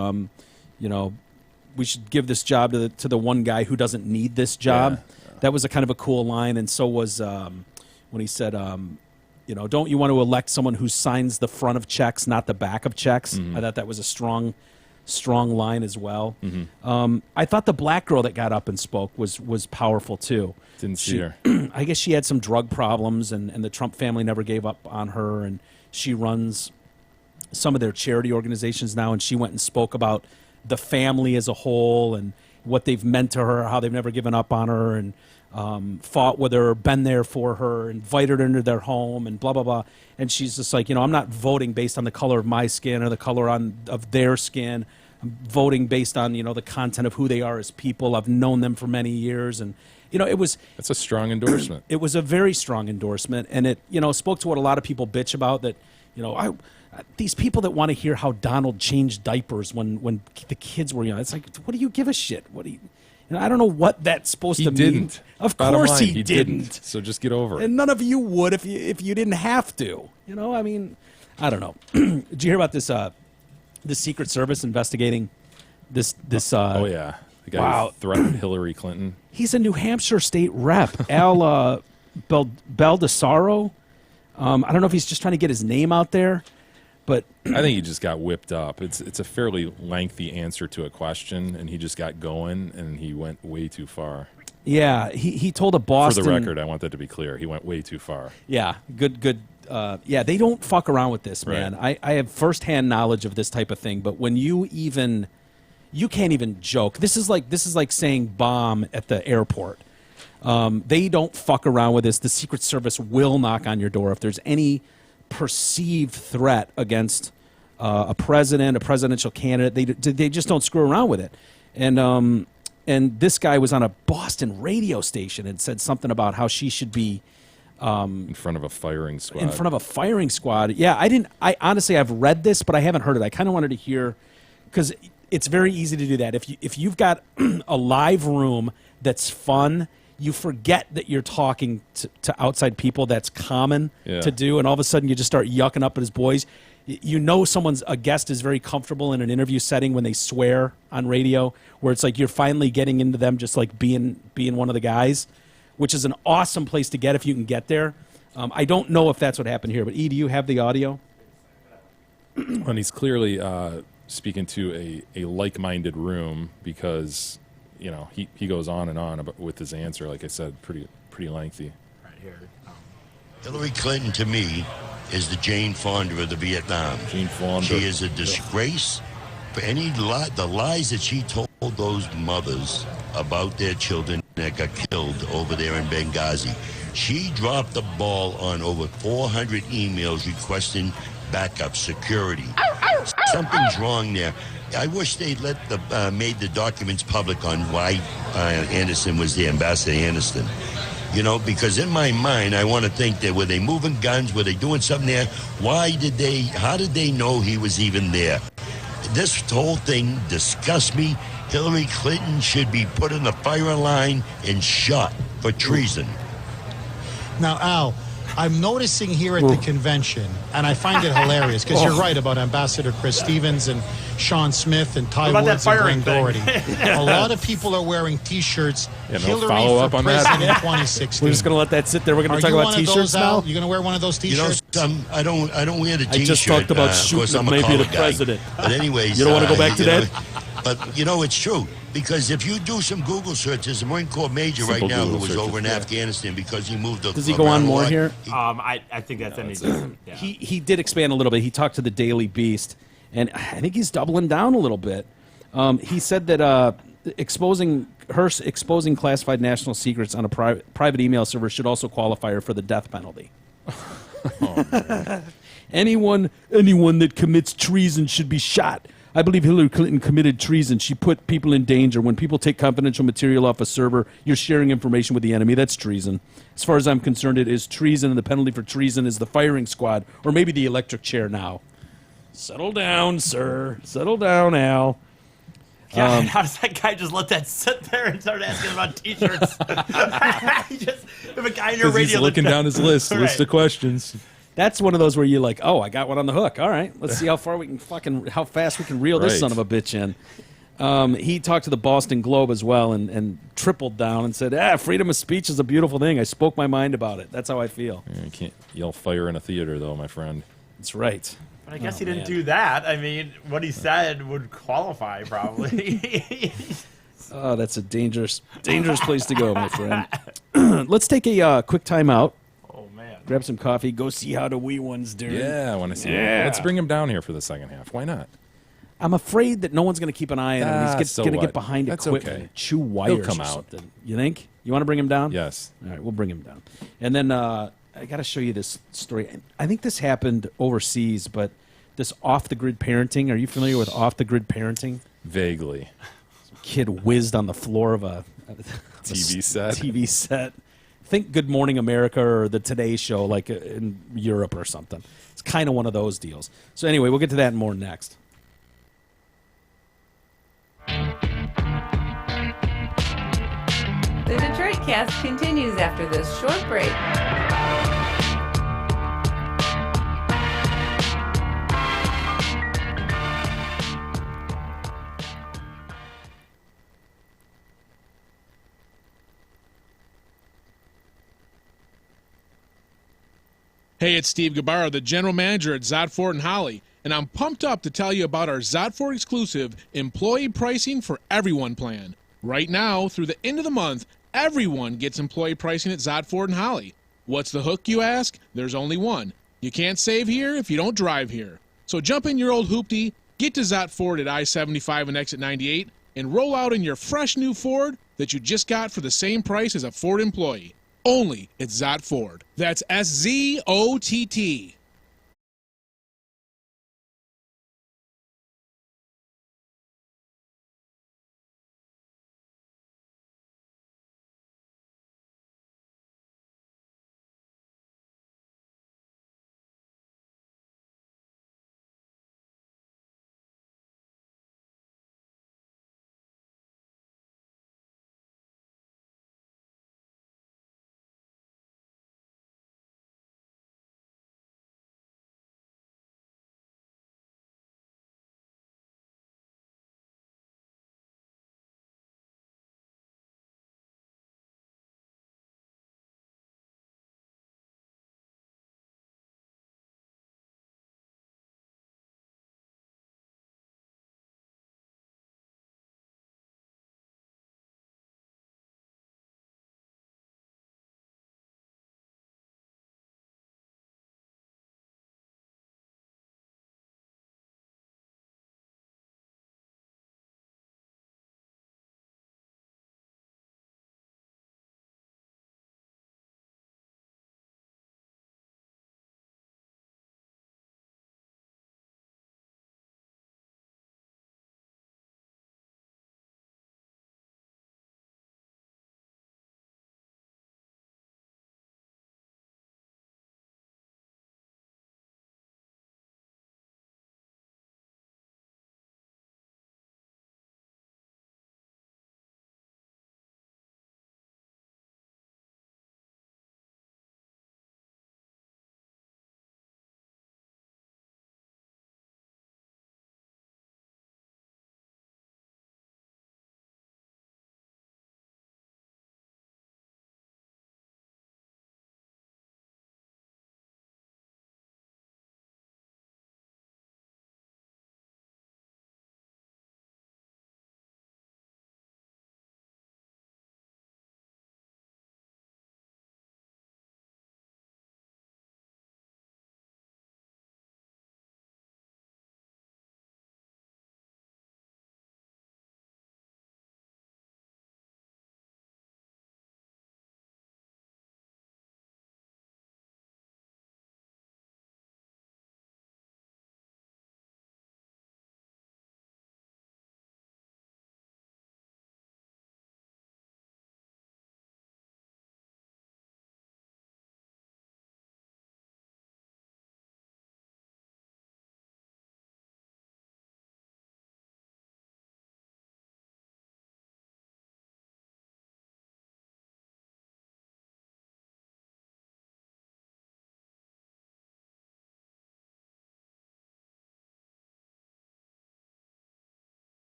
we should give this job to the one guy who doesn't need this job. Yeah. That was a kind of a cool line, and so was when he said, don't you want to elect someone who signs the front of checks, not the back of checks? I thought that was a strong line as well. I thought the black girl that got up and spoke was powerful too. Didn't see her. I guess she had some drug problems, and the Trump family never gave up on her, and she runs some of their charity organizations now, and she went and spoke about the family as a whole and what they've meant to her, how they've never given up on her, and fought with her, been there for her, invited her into their home, and blah, blah, blah. And she's just like, I'm not voting based on the color of my skin or the color of their skin. I'm voting based on, the content of who they are as people. I've known them for many years. And, That's a strong endorsement. it was a very strong endorsement, and it spoke to what a lot of people bitch about, that these people that want to hear how Donald changed diapers when the kids were young. It's like, what do you give a shit? What do you? I don't know what that's supposed He to mean. didn't. Of Bottom course line, he didn't. So just get over it. And none of you would if you didn't have to. I mean, I don't know. Did you hear about this? The Secret Service investigating this. Oh yeah, the guy Wow. who threatened Hillary Clinton. He's a New Hampshire state rep, Al Baldessaro. I don't know if he's just trying to get his name out there, but I think he just got whipped up. It's a fairly lengthy answer to a question, and he just got going, and he went way too far. yeah, he told a Boston. For the record, I want that to be clear. He went way too far. Yeah, good. Yeah, they don't fuck around with this, man. Right. I have firsthand knowledge of this type of thing, but when you can't even joke. This is like saying bomb at the airport. They don't fuck around with this. The Secret Service will knock on your door if there's any perceived threat against a president, a presidential candidate. They just don't screw around with it. And this guy was on a Boston radio station and said something about how she should be In front of a firing squad. in front of a firing squad. Yeah, I honestly, I've read this, but I haven't heard it. I kind of wanted to hear, because it's very easy to do that. If you've got a live room that's fun, you forget that you're talking to outside people. That's common to do, and all of a sudden you just start yucking up at his boys. A guest is very comfortable in an interview setting when they swear on radio, where it's like you're finally getting into them just like being one of the guys, which is an awesome place to get if you can get there. I don't know if that's what happened here, but E, do you have the audio? And he's clearly speaking to a like-minded room, because he goes on and on with his answer. Like I said, pretty lengthy. Right. here. Hillary Clinton, to me, is the Jane Fonda of the Vietnam. Jane Fonda. She is a disgrace for the lies that she told those mothers about their children that got killed over there in Benghazi. She dropped the ball on over 400 emails requesting backup security. Something's wrong there. I wish they'd made the documents public on why Anderson was there, Ambassador Anderson. You know, because in my mind, I want to think that were they moving guns? Were they doing something there? How did they know he was even there? This whole thing disgusts me. Hillary Clinton should be put in the firing line and shot for treason. Now, Al, I'm noticing here at the convention, and I find it hilarious, because you're right about Ambassador Chris Stevens and Sean Smith and Ty Woods and Glenn Doherty. A lot of people are wearing T-shirts, Hillary follow-up for on that? President 2016. We're just going to let that sit there. We're going to talk about T-shirts now? You going to wear one of those T-shirts? You know, I don't wear the T-shirt. I just talked about shooting maybe the president. But anyways, you don't want to go back to that? But, you know, it's true. Because if you do some Google searches, the Marine Corps major Simple right now Google who was searches, over in yeah. Afghanistan because he moved. Does he go on more here? I think that's ending. Yeah. He did expand a little bit. He talked to the Daily Beast, and I think he's doubling down a little bit. He said that exposing classified national secrets on a private email server should also qualify her for the death penalty. Anyone that commits treason should be shot. I believe Hillary Clinton committed treason. She put people in danger. When people take confidential material off a server, you're sharing information with the enemy. That's treason. As far as I'm concerned, it is treason, and the penalty for treason is the firing squad, or maybe the electric chair now. Settle down, sir. Settle down, Al. God, how does that guy just let that sit there and start asking about T-shirts? He just, if a guy in your radio, he's looking down his list of questions. That's one of those where you're like, oh, I got one on the hook. All right, let's see how fast we can reel this son of a bitch in. He talked to the Boston Globe as well and tripled down and said, freedom of speech is a beautiful thing. I spoke my mind about it. That's how I feel. You can't yell fire in a theater, though, my friend. That's right. But I guess he didn't do that. I mean, what he said would qualify, probably. Oh, that's a dangerous place to go, my friend. Let's take a quick time out. Grab some coffee. Go see how the wee ones do. Yeah, I want to see. Yeah. Let's bring him down here for the second half. Why not? I'm afraid that no one's going to keep an eye on him. He's going to get behind That's equipment and chew wires. He'll come or out. something. You think? You want to bring him down? Yes. All right, we'll bring him down. And then I got to show you this story. I think this happened overseas, but this off-the-grid parenting. Are you familiar with off-the-grid parenting? Vaguely. Some kid whizzed on the floor of a TV set. Think Good Morning America or the Today Show, like in Europe or something. It's kind of one of those deals. So anyway, we'll get to that and more next. The Detroit Cast continues after this short break. Hey, it's Steve Gabarra, the general manager at Zot Ford and Holly, and I'm pumped up to tell you about our Zot Ford exclusive employee pricing for everyone plan. Right now, through the end of the month, everyone gets employee pricing at Zot Ford and Holly. What's the hook, you ask? There's only one. You can't save here if you don't drive here. So jump in your old hoopty, get to Zot Ford at I-75 and exit 98, and roll out in your fresh new Ford that you just got for the same price as a Ford employee. Only at Zot Ford. That's SZOTT.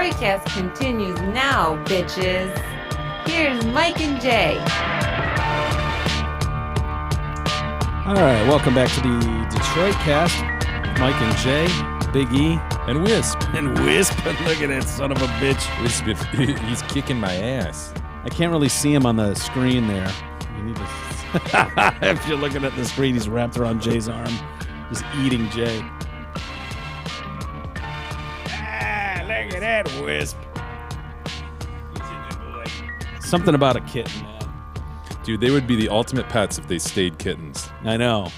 Detroitcast continues now, bitches. Here's Mike and Jay. All right, welcome back to the Detroitcast. Mike and Jay, Big E, and Wisp. And Wisp. Look at that son of a bitch. Wisp, he's kicking my ass. I can't really see him on the screen there. You need to. If you're looking at the screen, he's wrapped around Jay's arm, just eating Jay. Look at that Wisp. Something about a kitten, man. Dude, they would be the ultimate pets if they stayed kittens. I know.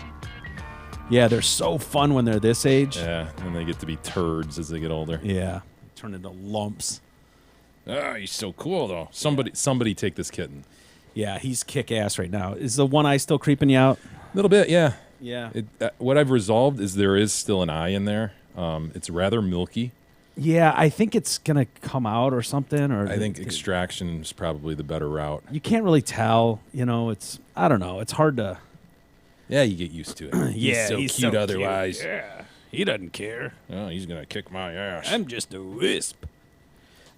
Yeah, they're so fun when they're this age. Yeah, and they get to be turds as they get older. Yeah, turn into lumps. Oh, he's so cool, though. Somebody take this kitten. Yeah, he's kick-ass right now. Is the one eye still creeping you out? A little bit, yeah. Yeah. What I've resolved is there is still an eye in there. It's rather milky. Yeah, I think it's going to come out or something. Or I think extraction is probably the better route. You can't really tell. You know, I don't know. It's hard to... Yeah, you get used to it. He's so cute otherwise. Yeah, he doesn't care. Oh, he's going to kick my ass. I'm just a wisp.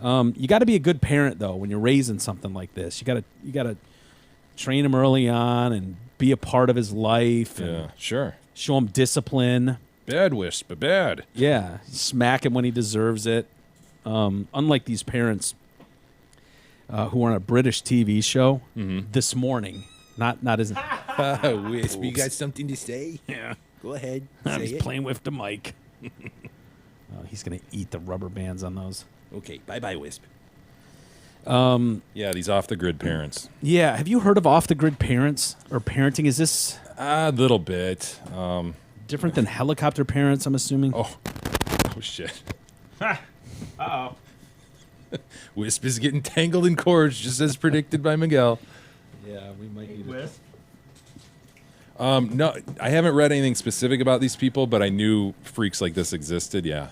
You got to be a good parent, though, when you're raising something like this. You got to train him early on and be a part of his life. Yeah, sure. Show him discipline. Bad Wisp, but bad. Yeah, smack him when he deserves it. Unlike these parents who were on a British TV show this morning. Not as Wisp, you got something to say? Yeah. Go ahead. I'm just playing with the mic. He's going to eat the rubber bands on those. Okay, bye-bye, Wisp. Yeah, these off-the-grid parents. Yeah, have you heard of off-the-grid parents or parenting? Is this... A little bit. Different than helicopter parents, I'm assuming? Oh shit. Uh-oh. Wisp is getting tangled in cords, just as predicted by Miguel. Yeah, we might need Wisp. No, I haven't read anything specific about these people, but I knew freaks like this existed, yeah.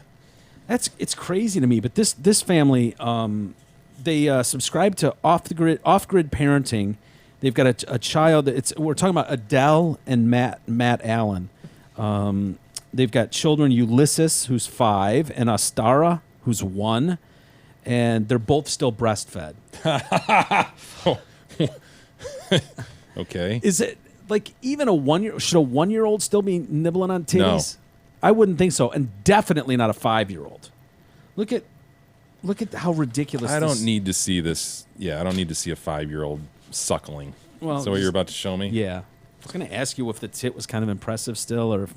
It's crazy to me, but this family, they subscribe to off-grid parenting. They've got a child. We're talking about Adele and Matt Allen. They've got children, Ulysses, who's 5, and Astara, who's 1, and they're both still breastfed. Okay. Is it like even a 1-year? Should a 1-year-old still be nibbling on titties? No. I wouldn't think so, and definitely not a 5-year-old. Look at how ridiculous. I don't need to see this. Yeah, I don't need to see a 5-year-old suckling. Well, so what you're about to show me? Yeah. I was going to ask you if the tit was kind of impressive still, or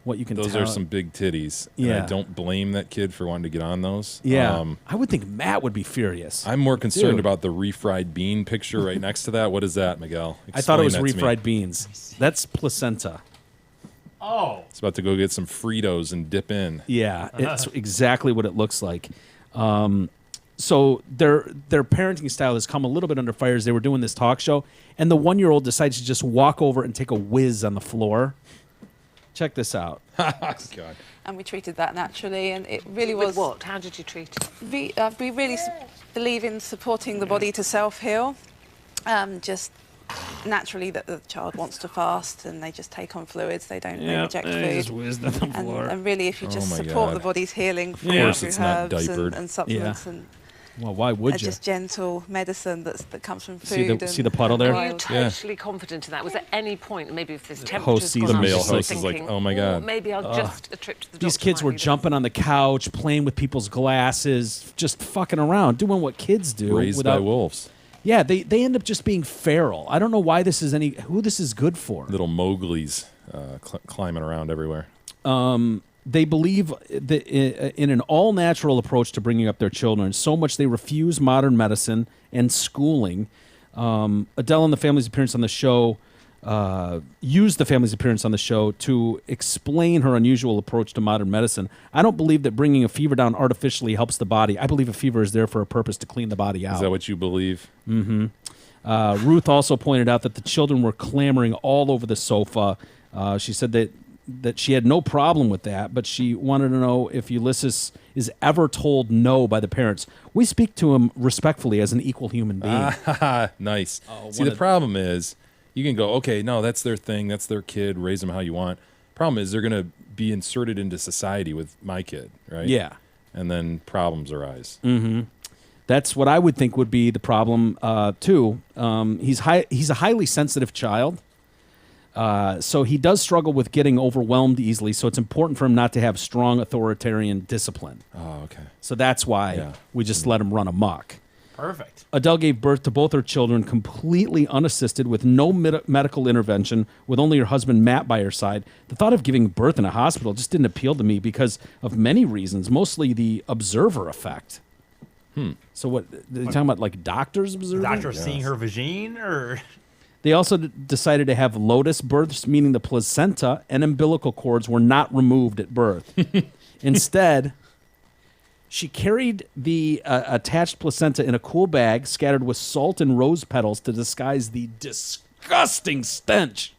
what you can tell. Those are some big titties. And Yeah. I don't blame that kid for wanting to get on those. Yeah. I would think Matt would be furious. I'm more concerned Dude. about the refried bean picture right next to that. What is that, Miguel? I thought it was Explain that to me. refried beans. That's placenta. Oh. It's about to go get some Fritos and dip in. Yeah, it's exactly what it looks like. So their parenting style has come a little bit under fire as they were doing this talk show, and the 1-year-old decides to just walk over and take a whiz on the floor. Check this out. God. And we treated that naturally, and it really was... What? How did you treat it? We really believe in supporting the body to self-heal. Just naturally that the child wants to fast, and they just take on fluids. They don't they reject food. Just whizzed on the floor. And really, if you just my support God. the body's healing through it's not herbs diapered. and supplements and Well, why would you? just gentle medicine that comes from See food. the puddle there? Were you Yeah. totally confident in that? Was there any point, maybe if this host temperature's sees gone them, up, the male you were host is like, thinking, oh my God. maybe I'll just a trip to the These doctor kids might were be the- jumping on the couch, playing with people's glasses, just fucking around, doing what kids do. Raised by wolves. Yeah, they end up just being feral. I don't know why this is who this is good for. Little Mowgli's climbing around everywhere. They believe that in an all-natural approach to bringing up their children, so much they refuse modern medicine and schooling. Adele and the family's appearance on the show used the family's appearance on the show to explain her unusual approach to modern medicine. I don't believe that bringing a fever down artificially helps the body. I believe a fever is there for a purpose to clean the body out. Is that what you believe? Mm-hmm. Ruth also pointed out that the children were clamoring all over the sofa. She said that she had no problem with that, but she wanted to know if Ulysses is ever told no by the parents. We speak to him respectfully as an equal human being. Nice. See, the problem is you can go, okay, no, that's their thing. That's their kid. Raise them how you want. Problem is they're going to be inserted into society with my kid, right? Yeah. and then problems arise. Mm-hmm. That's what I would think would be the problem too. He's a highly sensitive child, so he does struggle with getting overwhelmed easily. So it's important for him not to have strong authoritarian discipline. Oh, okay. So that's why we just let him run amok. Perfect. Adele gave birth to both her children completely unassisted with no medical intervention, with only her husband Matt by her side. The thought of giving birth in a hospital just didn't appeal to me because of many reasons, mostly the observer effect. So what, they're talking about like doctors observing? Doctors seeing her vagine, or? They also decided to have lotus births, meaning the placenta and umbilical cords were not removed at birth. Instead, she carried the attached placenta in a cool bag scattered with salt and rose petals to disguise the disgusting stench,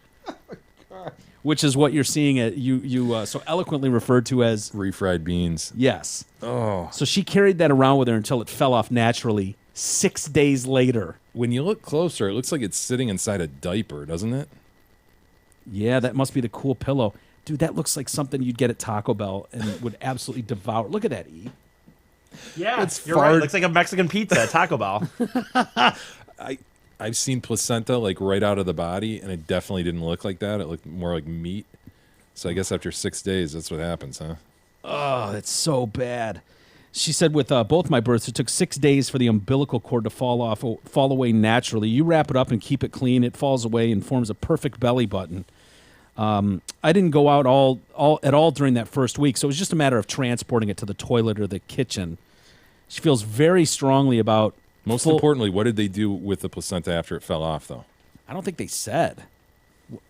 which is what you're seeing you so eloquently referred to as refried beans. Yes. Oh. So she carried that around with her until it fell off naturally 6 days later. When you look closer, it looks like it's sitting inside a diaper, doesn't it? Yeah, that must be the cool pillow. Dude, that looks like something you'd get at Taco Bell and would absolutely devour. Look at that, E. Yeah, you're right. It looks like a Mexican pizza at Taco Bell. I've seen placenta like right out of the body, and it definitely didn't look like that. It looked more like meat. So I guess after 6 days, that's what happens, huh? Oh, that's so bad. She said with both my births, it took 6 days for the umbilical cord to fall away naturally. You wrap it up and keep it clean. It falls away and forms a perfect belly button. I didn't go out at all during that first week, so it was just a matter of transporting it to the toilet or the kitchen. She feels very strongly about... Most importantly, what did they do with the placenta after it fell off, though? I don't think they said.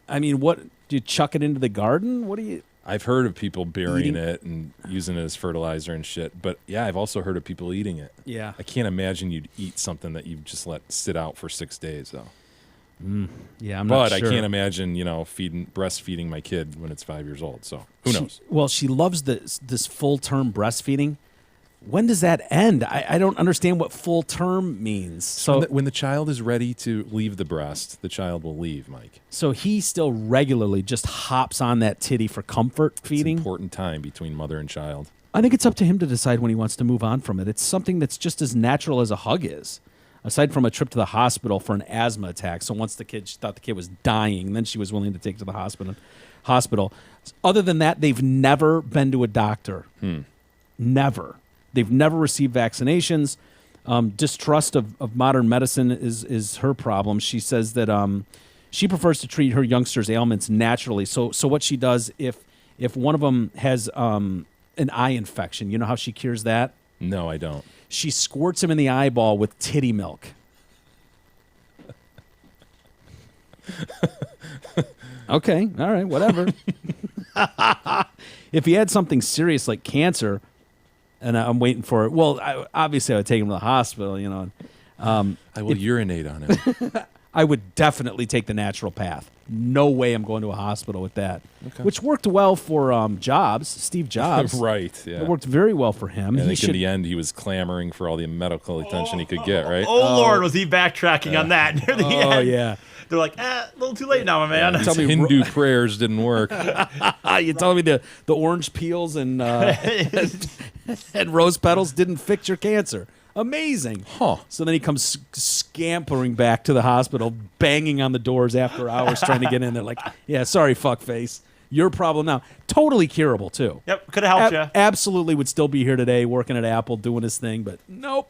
I mean, what... Do you chuck it into the garden? What do you... I've heard of people burying it and using it as fertilizer and shit, but yeah, I've also heard of people eating it. Yeah. I can't imagine you'd eat something that you've just let sit out for 6 days, though. Yeah, I'm not sure. But I can't imagine, breastfeeding my kid when it's 5 years old. So who knows? Well, she loves this full-term breastfeeding. When does that end? I don't understand what full term means. So when the child is ready to leave the breast, the child will leave, Mike. So he still regularly just hops on that titty for comfort feeding. It's an important time between mother and child. I think it's up to him to decide when he wants to move on from it. It's something that's just as natural as a hug is. Aside from a trip to the hospital for an asthma attack. So once she thought the kid was dying, then she was willing to take to the hospital. Other than that, they've never been to a doctor. Never. They've never received vaccinations. Distrust of modern medicine is her problem. She says that she prefers to treat her youngsters' ailments naturally. So what she does, if one of them has an eye infection, you know how she cures that? No, I don't. She squirts him in the eyeball with titty milk. Okay, all right, whatever. If he had something serious like cancer, and I'm waiting for it. Well, obviously I would take him to the hospital, I will urinate on him. I would definitely take the natural path. No way I'm going to a hospital with that. Okay. Which worked well for Jobs, Steve Jobs. Right, yeah. It worked very well for him. I think in the end he was clamoring for all the medical attention he could get, right? Oh, Lord, was he backtracking on that near the end? Oh, yeah. They're like, a little too late now, my man. His Hindu prayers didn't work. You telling me the orange peels and rose petals didn't fix your cancer? Amazing. Huh. So then he comes scampering back to the hospital, banging on the doors after hours trying to get in there. Like, yeah, sorry, fuckface. Your problem now. Totally curable, too. Yep, could have helped you. Absolutely would still be here today working at Apple doing his thing, but nope.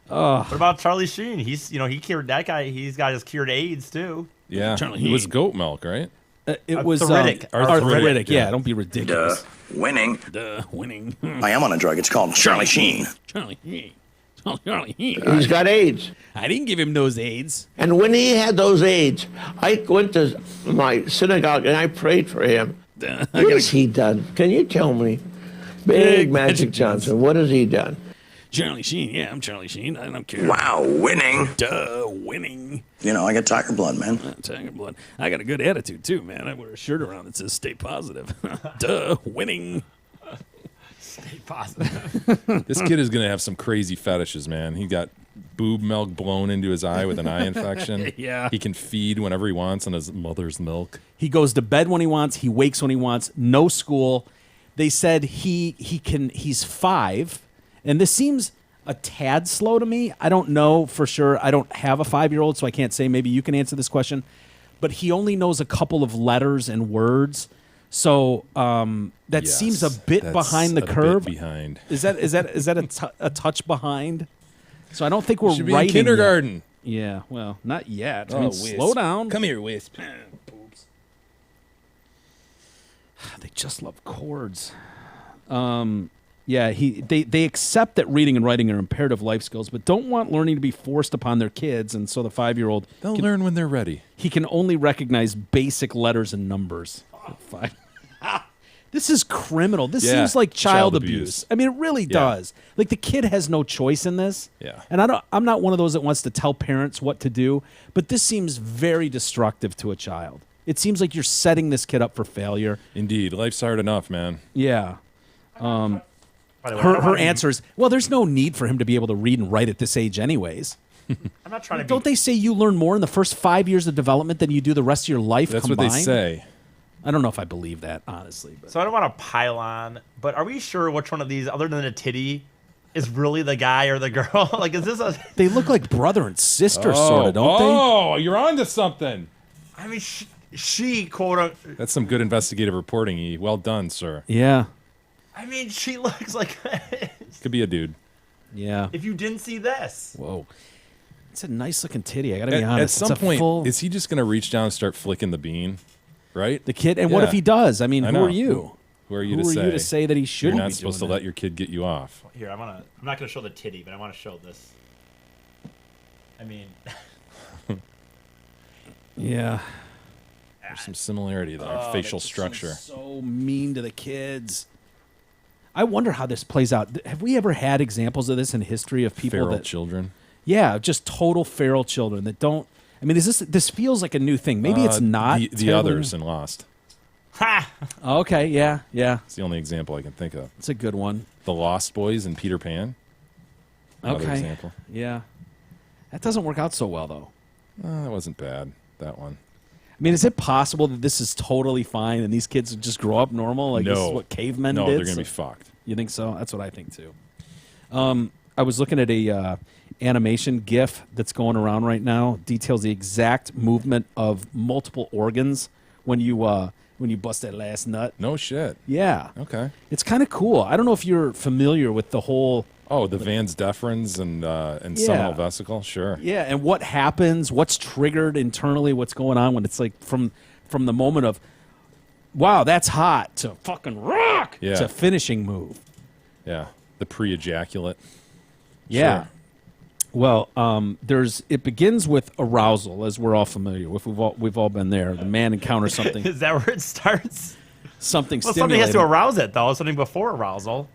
What about Charlie Sheen? He's, he cured that guy. He's got his cured AIDS, too. Yeah. It was goat milk, right? It was arthritic. Yeah, don't be ridiculous. Winning. Winning. I am on a drug. It's called Charlie Sheen. Charlie Sheen. He's got AIDS. I didn't give him those AIDS. And when he had those AIDS, I went to my synagogue and I prayed for him. What has he done? Can you tell me? Big Magic Johnson, what has he done? Charlie Sheen. Yeah, I'm Charlie Sheen. I don't care. Wow, winning. Winning. I got tiger blood, man. Tiger blood. I got a good attitude, too, man. I wear a shirt around that says stay positive. Winning. Stay positive. This kid is going to have some crazy fetishes, man. He got boob milk blown into his eye with an eye infection. Yeah. He can feed whenever he wants on his mother's milk. He goes to bed when he wants. He wakes when he wants. No school. They said he's 5, and this seems a tad slow to me. I don't know for sure. I don't have a 5-year-old, so I can't say. Maybe you can answer this question. But he only knows a couple of letters and words, so that seems a bit behind the curve. Bit behind. Is that a touch behind? So I don't think we're should be writing in kindergarten. Yet. Yeah, well, not yet. I Oh, mean, Wisp. slow down. Come here, Wisp. They just love chords. Yeah, they accept that reading and writing are imperative life skills, but don't want learning to be forced upon their kids. And so the 5-year-old They'll learn when they're ready. He can only recognize basic letters and numbers. Fine. This is criminal. This seems like child abuse. I mean, it really does. Like the kid has no choice in this. Yeah. And I'm not one of those that wants to tell parents what to do, but this seems very destructive to a child. It seems like you're setting this kid up for failure. Indeed, life's hard enough, man. Yeah. Her answer is, well, there's no need for him to be able to read and write at this age anyways. I'm not trying to Don't they say you learn more in the first 5 years of development than you do the rest of your life That's combined? what they say. I don't know if I believe that, honestly. But. So I don't want to pile on, but are we sure which one of these, other than a titty, is really the guy or the girl? Like, is this a... They look like brother and sister, sort of, don't they? Oh, you're onto something. I mean, she quote... That's some good investigative reporting, E. Well done, sir. Yeah. I mean, she looks like... Could be a dude. Yeah. If you didn't see this. Whoa. It's a nice-looking titty, I gotta be At honest. some point, is he just going to reach down and start flicking the bean? Right? The kid? And what if he does? I mean, who are you? Who are you Who to are say? you to say that he shouldn't You're not be supposed to doing let your kid get you off. Here, I'm not going to show the titty, but I want to show this. I mean... Yeah. There's some similarity there. Facial structure. So mean to the kids. I wonder how this plays out. Have we ever had examples of this in history of people Feral that children? Yeah, just total feral children that don't. I mean, is this feels like a new thing? Maybe it's not. The others in Lost. Ha! Okay, yeah. It's the only example I can think of. It's a good one. The Lost Boys and Peter Pan. Another Okay. example. Yeah. That doesn't work out so well, though. That wasn't bad, that one. I mean, is it possible that this is totally fine and these kids would just grow up normal? Like this is what cavemen did? No, they're going to be fucked. You think so? That's what I think, too. I was looking at a animation GIF that's going around right now. Details the exact movement of multiple organs when you bust that last nut. No shit. Yeah. Okay. It's kind of cool. I don't know if you're familiar with the whole... Oh, the Vans deferens and seminal vesicle? Sure. Yeah, and what happens, what's triggered internally, what's going on when it's like from the moment of, wow, that's hot, to fucking rock, to finishing move. Yeah, the pre-ejaculate. Yeah. Sure. Well, it begins with arousal, as we're all familiar with. We've all been there. The man encounters something. Is that where it starts? Something Well, stimulating. something has to arouse it, though. Something before arousal.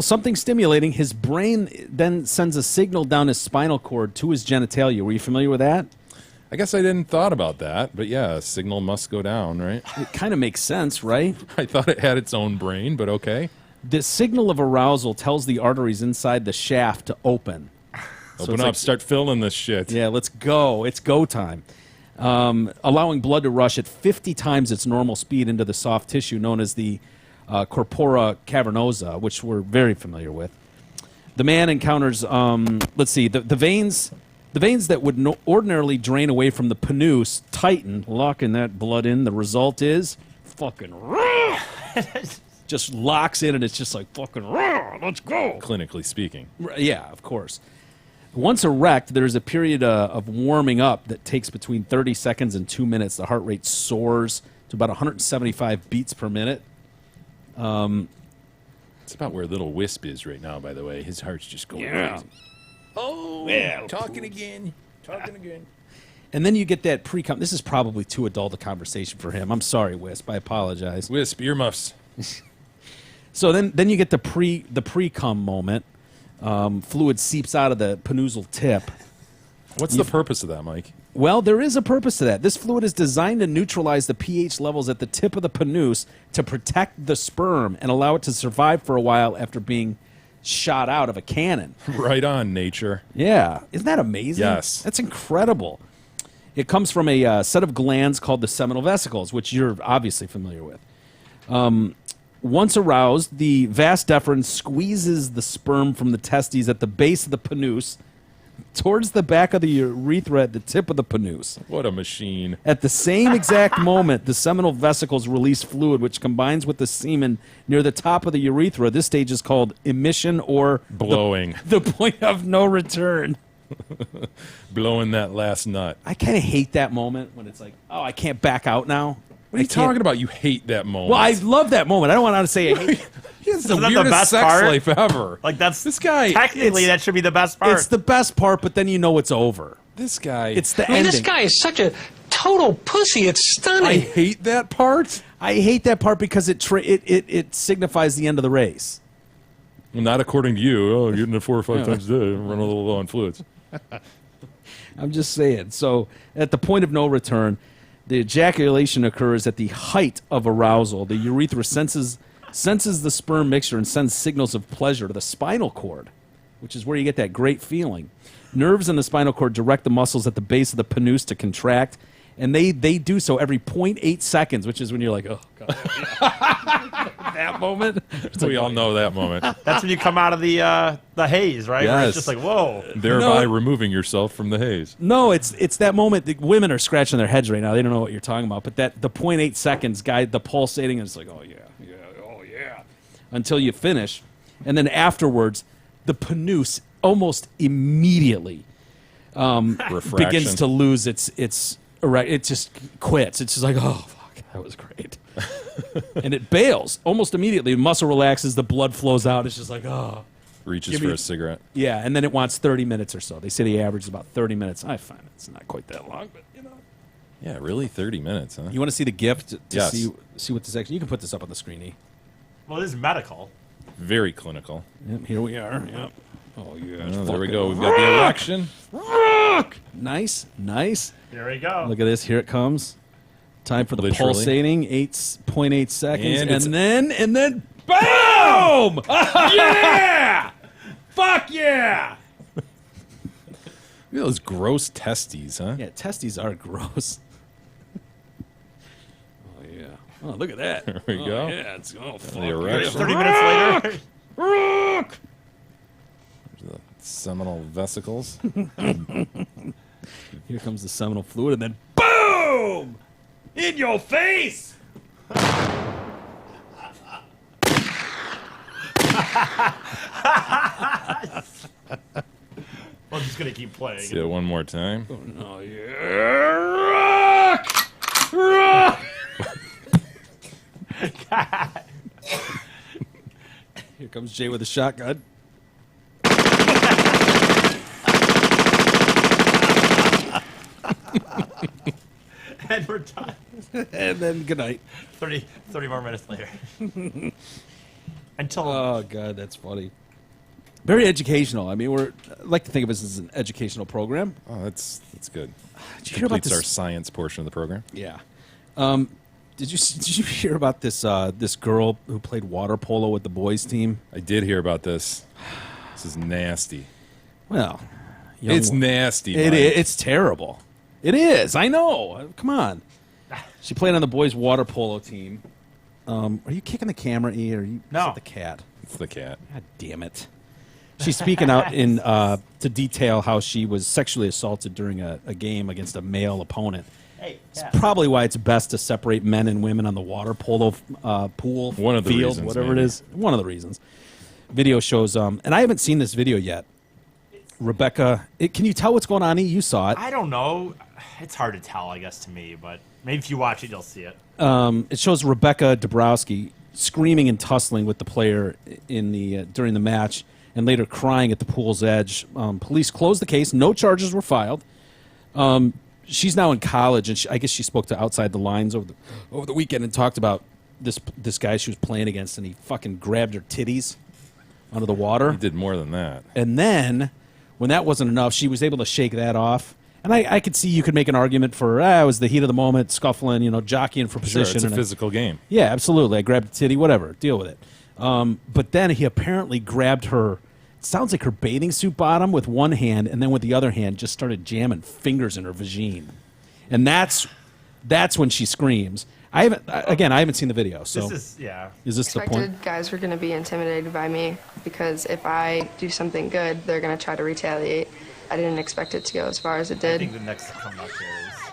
Something stimulating. His brain then sends a signal down his spinal cord to his genitalia. Were you familiar with that? I guess I didn't thought about that, but yeah, a signal must go down, right? It kind of makes sense, right? I thought it had its own brain, but okay. The signal of arousal tells the arteries inside the shaft to open. Open up, start filling this shit. Yeah, let's go. It's go time. Allowing blood to rush at 50 times its normal speed into the soft tissue known as the corpora cavernosa, which we're very familiar with. The man encounters, the veins that would ordinarily drain away from the pannus tighten, locking that blood in. The result is fucking raw. Just locks in, and it's just like fucking raw. Let's go. Clinically speaking. Yeah, of course. Once erect, there's a period of warming up that takes between 30 seconds and 2 minutes. The heart rate soars to about 175 beats per minute. It's about where little Wisp is right now, by the way. His heart's just going crazy. Oh, yeah. Talking again. And then you get that pre-cum. This is probably too adult a conversation for him. I'm sorry, Wisp. I apologize. Wisp, earmuffs. So then you get the pre-cum moment. Fluid seeps out of the pannusal tip. What's the purpose of that, Mike? Well, there is a purpose to that. This fluid is designed to neutralize the pH levels at the tip of the pannus to protect the sperm and allow it to survive for a while after being shot out of a cannon. Right on, nature. Yeah. Isn't that amazing? Yes. That's incredible. It comes from a set of glands called the seminal vesicles, which you're obviously familiar with. Once aroused, the vas deferens squeezes the sperm from the testes at the base of the penis towards the back of the urethra at the tip of the penis. What a machine. At the same exact moment, the seminal vesicles release fluid, which combines with the semen near the top of the urethra. This stage is called emission or blowing. The point of no return. Blowing that last nut. I kind of hate that moment when it's like, oh, I can't back out now. What are you talking about? You hate that moment. Well, I love that moment. I don't want to say I hate It's the weirdest sex life ever. Like that's this guy. Technically, that should be the best part. It's the best part, but then you know it's over. This guy. It's the ending. This guy is such a total pussy. It's stunning. I hate that part. I hate that part because it signifies the end of the race. Well, not according to you. Oh, you're getting it 4 or 5 times a day. Run a little low on fluids. I'm just saying. So at the point of no return, the ejaculation occurs at the height of arousal. The urethra senses the sperm mixture and sends signals of pleasure to the spinal cord, which is where you get that great feeling. Nerves in the spinal cord direct the muscles at the base of the penis to contract, and they do so every 0.8 seconds, which is when you're like, oh, God. That moment. We all know that moment. That's when you come out of the haze, right? Yes. Where it's just like, whoa. Thereby removing yourself from the haze. No, it's that moment. The women are scratching their heads right now. They don't know what you're talking about. But the 0.8 seconds, the pulsating, and it's like, oh, yeah, oh, yeah, until you finish. And then afterwards, the penis almost immediately begins to lose its erect. It just quits. It's just like, oh, fuck, that was great. And it bails almost immediately. The muscle relaxes. The blood flows out. It's just like, oh. Reaches for a cigarette. Yeah, and then it wants 30 minutes or so. They say the average is about 30 minutes. I find it's not quite that long, but you know. Yeah, really, 30 minutes, huh? You want to see the gift to Yes. see what this actually? You can put this up on the screen. E. Well, this is medical. Very clinical. Yep, here we are. Yep. Oh yeah. Oh, there we go. We've got the erection. Nice. There we go. Look at this. Here it comes. Time for the Literally. pulsating 8.8 seconds, And and then boom! Yeah! Fuck yeah! Look at those gross testes, huh? Yeah, testes are gross. Oh yeah. Oh, look at that. There we go. Yeah, it's The erection. 30 minutes later. Rook! The seminal vesicles. Here comes the seminal fluid, and then boom! In your face! I'm just gonna keep playing. See it one more time. Oh yeah! Rock! Here comes Jay with a shotgun. And we're done. And then good night. 30 more minutes later. Until Oh god, that's funny. Very educational. I mean, I like to think of this as an educational program. Oh, that's good. Did you hear about Completes this? our science portion of the program. Yeah. Did you hear about this this girl who played water polo with the boys team? I did hear about this. This is nasty. Well, It's nasty. Mike. It's terrible. It is. I know. Come on. She played on the boys water polo team. Are you kicking the camera, E? Or are you? No. Is it the cat. It's the cat. God damn it. She's speaking out in to detail how she was sexually assaulted during a game against a male opponent. Hey, It's probably why it's best to separate men and women on the water polo pool One of the field, reasons, whatever maybe. it is. One of the reasons. Video shows, and I haven't seen this video yet. Rebecca, can you tell what's going on? E? You saw it. I don't know. It's hard to tell, I guess, to me, but maybe if you watch it, you'll see it. It shows Rebecca Dabrowski screaming and tussling with the player in the during the match, and later crying at the pool's edge. Police closed the case. No charges were filed. She's now in college, and I guess she spoke to Outside the Lines over the weekend and talked about this guy she was playing against, and he fucking grabbed her titties out of the water. He did more than that. And then, when that wasn't enough, she was able to shake that off. And I could see you could make an argument for, it was the heat of the moment, scuffling, jockeying for Sure, position. it's a and physical game. Yeah, absolutely. I grabbed a titty, whatever. Deal with it. But then he apparently grabbed her, it sounds like her bathing suit bottom with one hand, and then with the other hand just started jamming fingers in her vagine. And that's when she screams. I haven't seen the video. So This is, yeah. Is this the point? Expected guys were going to be intimidated by me because if I do something good, they're going to try to retaliate. I didn't expect it to go as far as it did. I think the next come up here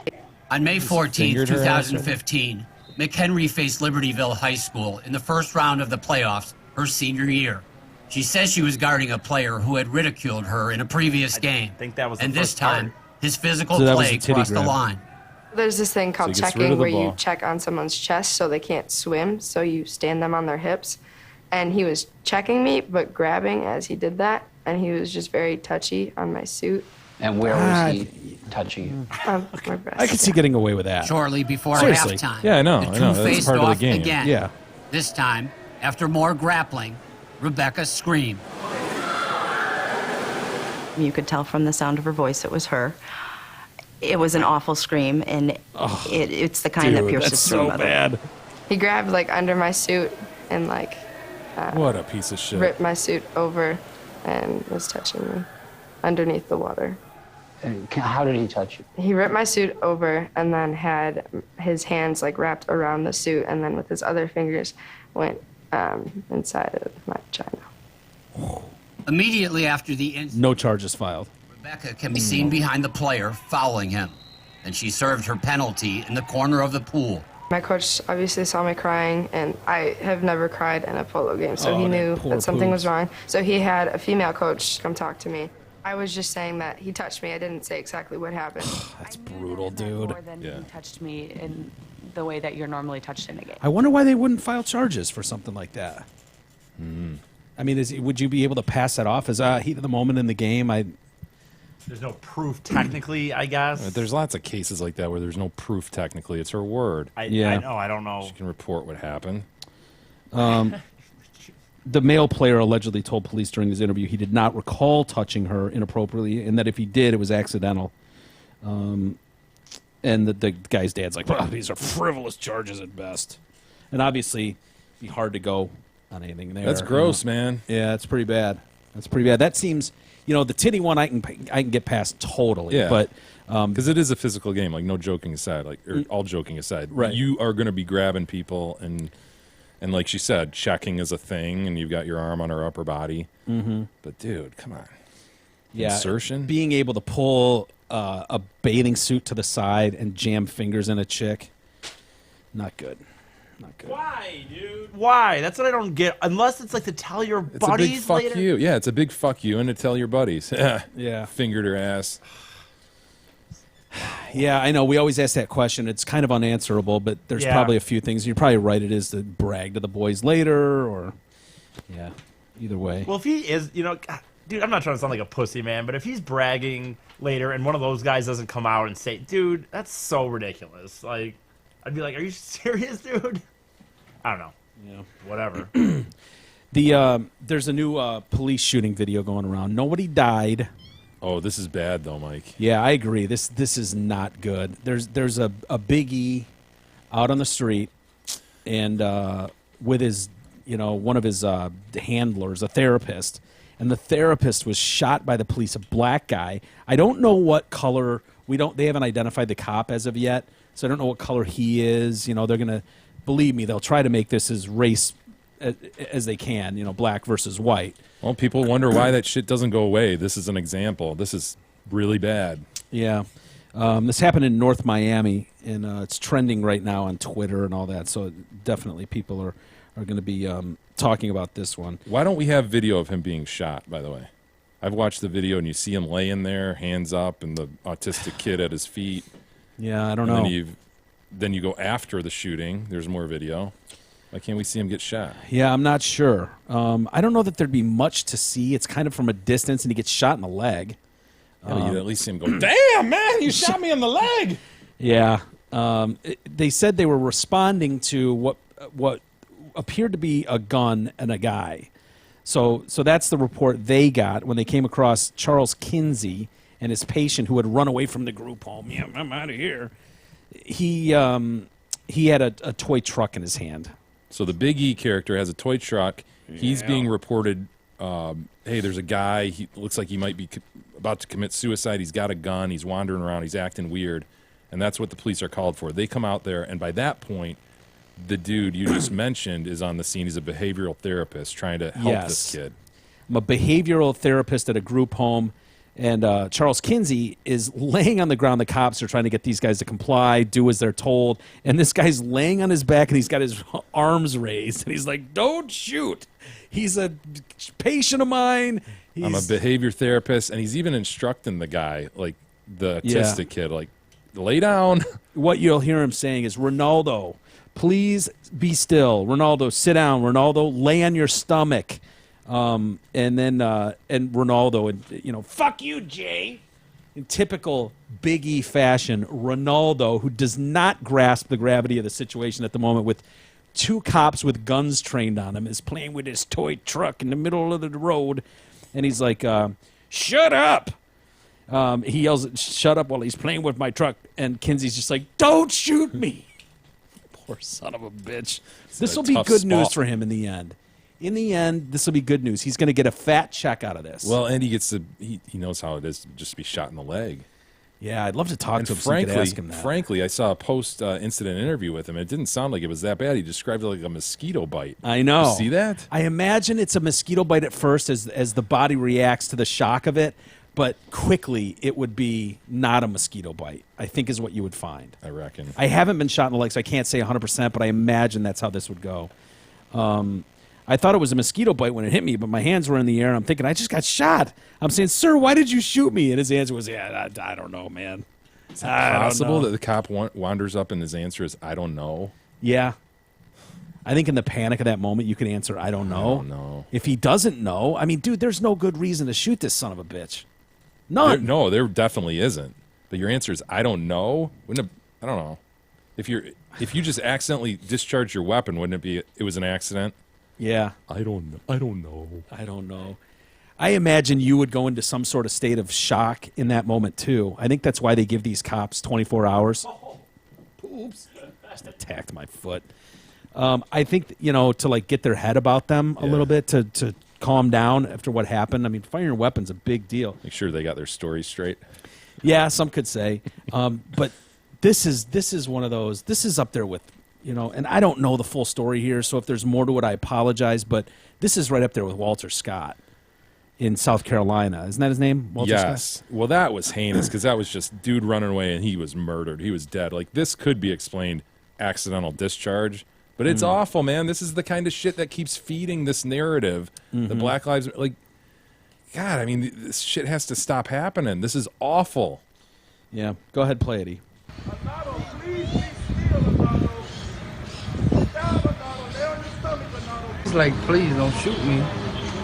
is... On May 14th, 2015, McHenry faced Libertyville High School in the first round of the playoffs her senior year. She says she was guarding a player who had ridiculed her in a previous game. think that was the and this first part. time, his physical So that was play a titty crossed the grab. line. There's this thing called he gets rid checking of the where ball. you check on someone's chest so they can't swim, so you stand them on their hips. And he was checking me, but grabbing as he did that, and he was just very touchy on my suit. And where was he touching you? My breast. I could see getting away with that. Shortly before Seriously. halftime, Yeah, I know, the I two know. That's faced part of the off game. again. Yeah. This time, after more grappling, Rebecca screamed. You could tell from the sound of her voice it was her. It was an awful scream, and it's the kind that Dude, pierces that's through so a mother. bad. He grabbed like under my suit and like What a piece of shit. ripped my suit over and was touching me underneath the water. And how did he touch you? He ripped my suit over and then had his hands like wrapped around the suit and then with his other fingers went inside of my vagina. Immediately after the incident, No charges filed. Rebecca can be seen behind the player, fouling him, and she served her penalty in the corner of the pool. My coach obviously saw me crying, and I have never cried in a polo game, so Oh, he that knew poor that something was Pooch. wrong. So he had a female coach come talk to me. I was just saying that he touched me. I didn't say exactly what happened. That's brutal, dude. More than you touched me in the way that you're normally touched in a game. I wonder why they wouldn't file charges for something like that. I mean, would you be able to pass that off as heat of the moment in the game? There's no proof technically, I guess. There's lots of cases like that where there's no proof technically. It's her word. I Yeah. know. I don't know. She can report what happened. The male player allegedly told police during his interview he did not recall touching her inappropriately, and that if he did, it was accidental. And the guy's dad's like, well, these are frivolous charges at best. And obviously, it'd be hard to go on anything there. That's gross, man. Yeah, it's pretty bad. That's pretty bad. That seems, the titty one I can get past totally. Yeah. But because it is a physical game, like no joking aside, all joking aside, Right. You are going to be grabbing people and like she said, checking is a thing, and you've got your arm on her upper body. Mm-hmm. But dude, come on. Yeah, Insertion? being able to pull a bathing suit to the side and jam fingers in a chick, not good. Not good. Why, dude? Why? That's what I don't get. Unless it's like to tell your It's buddies a big fuck later. you. Yeah, it's a big fuck you, and to tell your buddies. Yeah. Fingered her ass. Yeah, I know. We always ask that question. It's kind of unanswerable, but there's Yeah. probably a few things. You're probably right. It is to brag to the boys later, or yeah. Either way. Well, if he is, God, dude, I'm not trying to sound like a pussy, man, but if he's bragging later and one of those guys doesn't come out and say, dude, that's so ridiculous. Like, I'd be like, are you serious, dude? I don't know. Yeah. Whatever. There's a new police shooting video going around. Nobody died. Oh, this is bad though, Mike. Yeah, I agree. This is not good. There's a biggie out on the street, and with his one of his handlers, a therapist, and the therapist was shot by the police. A black guy. I don't know what color. They haven't identified the cop as of yet, so I don't know what color he is. They're gonna believe me. They'll try to make this as race as they can. Black versus white. Well, people wonder why that shit doesn't go away. This is an example. This is really bad. Yeah. This happened in North Miami, and it's trending right now on Twitter and all that. So definitely people are going to be talking about this one. Why don't we have video of him being shot, by the way? I've watched the video, and you see him laying there, hands up, and the autistic kid at his feet. Yeah, I don't And know. Then you go after the shooting. There's more video. Why can't we see him get shot? Yeah, I'm not sure. I don't know that there'd be much to see. It's kind of from a distance, and he gets shot in the leg. Yeah, you'd at least see him go, damn, man, you shot me in the leg. Yeah. They said they were responding to what appeared to be a gun and a guy. So that's the report they got when they came across Charles Kinsey and his patient who had run away from the group home. Yeah, I'm out of here. He had a toy truck in his hand. So the Big E character has a toy truck. He's being reported, hey, there's a guy. He looks like he might be about to commit suicide. He's got a gun. He's wandering around. He's acting weird. And that's what the police are called for. They come out there, and by that point, the dude you just mentioned is on the scene. He's a behavioral therapist trying to help this kid. I'm a behavioral therapist at a group home, and Charles Kinsey is laying on the ground. The cops are trying to get these guys to comply, do as they're told, and this guy's laying on his back, and he's got his arms raised, and he's like, don't shoot. He's a patient of mine. I'm a behavior therapist, and he's even instructing the guy, like the autistic kid, like, lay down. What you'll hear him saying is, Ronaldo, please be still. Ronaldo, sit down. Ronaldo, lay on your stomach. And then and Ronaldo, and fuck you, Jay. In typical Big E fashion, Ronaldo, who does not grasp the gravity of the situation at the moment, with two cops with guns trained on him, is playing with his toy truck in the middle of the road, and he's like, "Shut up!" He yells, "Shut up!" while he's playing with my truck, and Kinsey's just like, "Don't shoot me!" Poor son of a bitch. This will be good news for him in the end. In the end, this will be good news. He's going to get a fat check out of this. Well, and he gets he knows how it is to just be shot in the leg. Yeah, I'd love to talk to him. Frankly, so ask him that. frankly, I saw a post-incident interview with him. It didn't sound like it was that bad. He described it like a mosquito bite. I know. You see that? I imagine it's a mosquito bite at first as the body reacts to the shock of it, but quickly it would be not a mosquito bite, I think is what you would find. I reckon. I haven't been shot in the leg, so I can't say 100%, but I imagine that's how this would go. I thought it was a mosquito bite when it hit me, but my hands were in the air, and I'm thinking, I just got shot. I'm saying, sir, why did you shoot me? And his answer was, I don't know, man. Is it possible that the cop wanders up and his answer is, I don't know? Yeah. I think in the panic of that moment, you could answer, I don't know. I don't know. If he doesn't know, I mean, dude, there's no good reason to shoot this son of a bitch. None. There definitely isn't. But your answer is, I don't know? I don't know. If you just accidentally discharge your weapon, wouldn't it be, it was an accident? Yeah. I don't know. I imagine you would go into some sort of state of shock in that moment, too. I think that's why they give these cops 24 hours. Oh, oops. Just attacked my foot. I think, to like get their head about them a little bit, to calm down after what happened. I mean, firing a weapon's a big deal. Make sure they got their story straight. Yeah, some could say. But this is one of those, this is up there with, and I don't know the full story here, so if there's more to it, I apologize, but this is right up there with Walter Scott in South Carolina. Isn't that his name? Walter Scott? Well, that was heinous, because that was just dude running away and he was murdered. He was dead. Like, this could be explained accidental discharge, but it's awful, man. This is the kind of shit that keeps feeding this narrative. The Black Lives, like, God, I mean, this shit has to stop happening. This is awful. Yeah, go ahead, play it, E. It's like, please don't shoot me.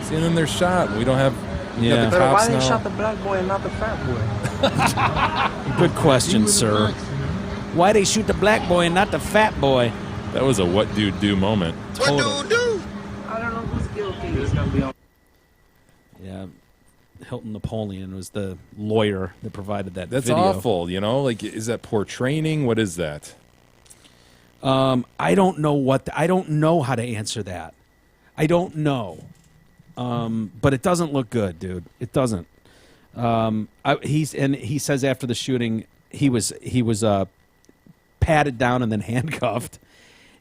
See, and then they're shot. We don't have. Yeah. The But cops why they now. shot the black boy and not the fat boy? Good question, sir. Why they shoot the black boy and not the fat boy? That was a what dude do moment. Totally. I don't know who's guilty. It's gonna be on. Yeah, Hilton Napoleon was the lawyer that provided that That's video. awful. Like, is that poor training? What is that? I don't know I don't know how to answer that. I don't know. But it doesn't look good, dude. It doesn't. He says after the shooting, he was patted down and then handcuffed.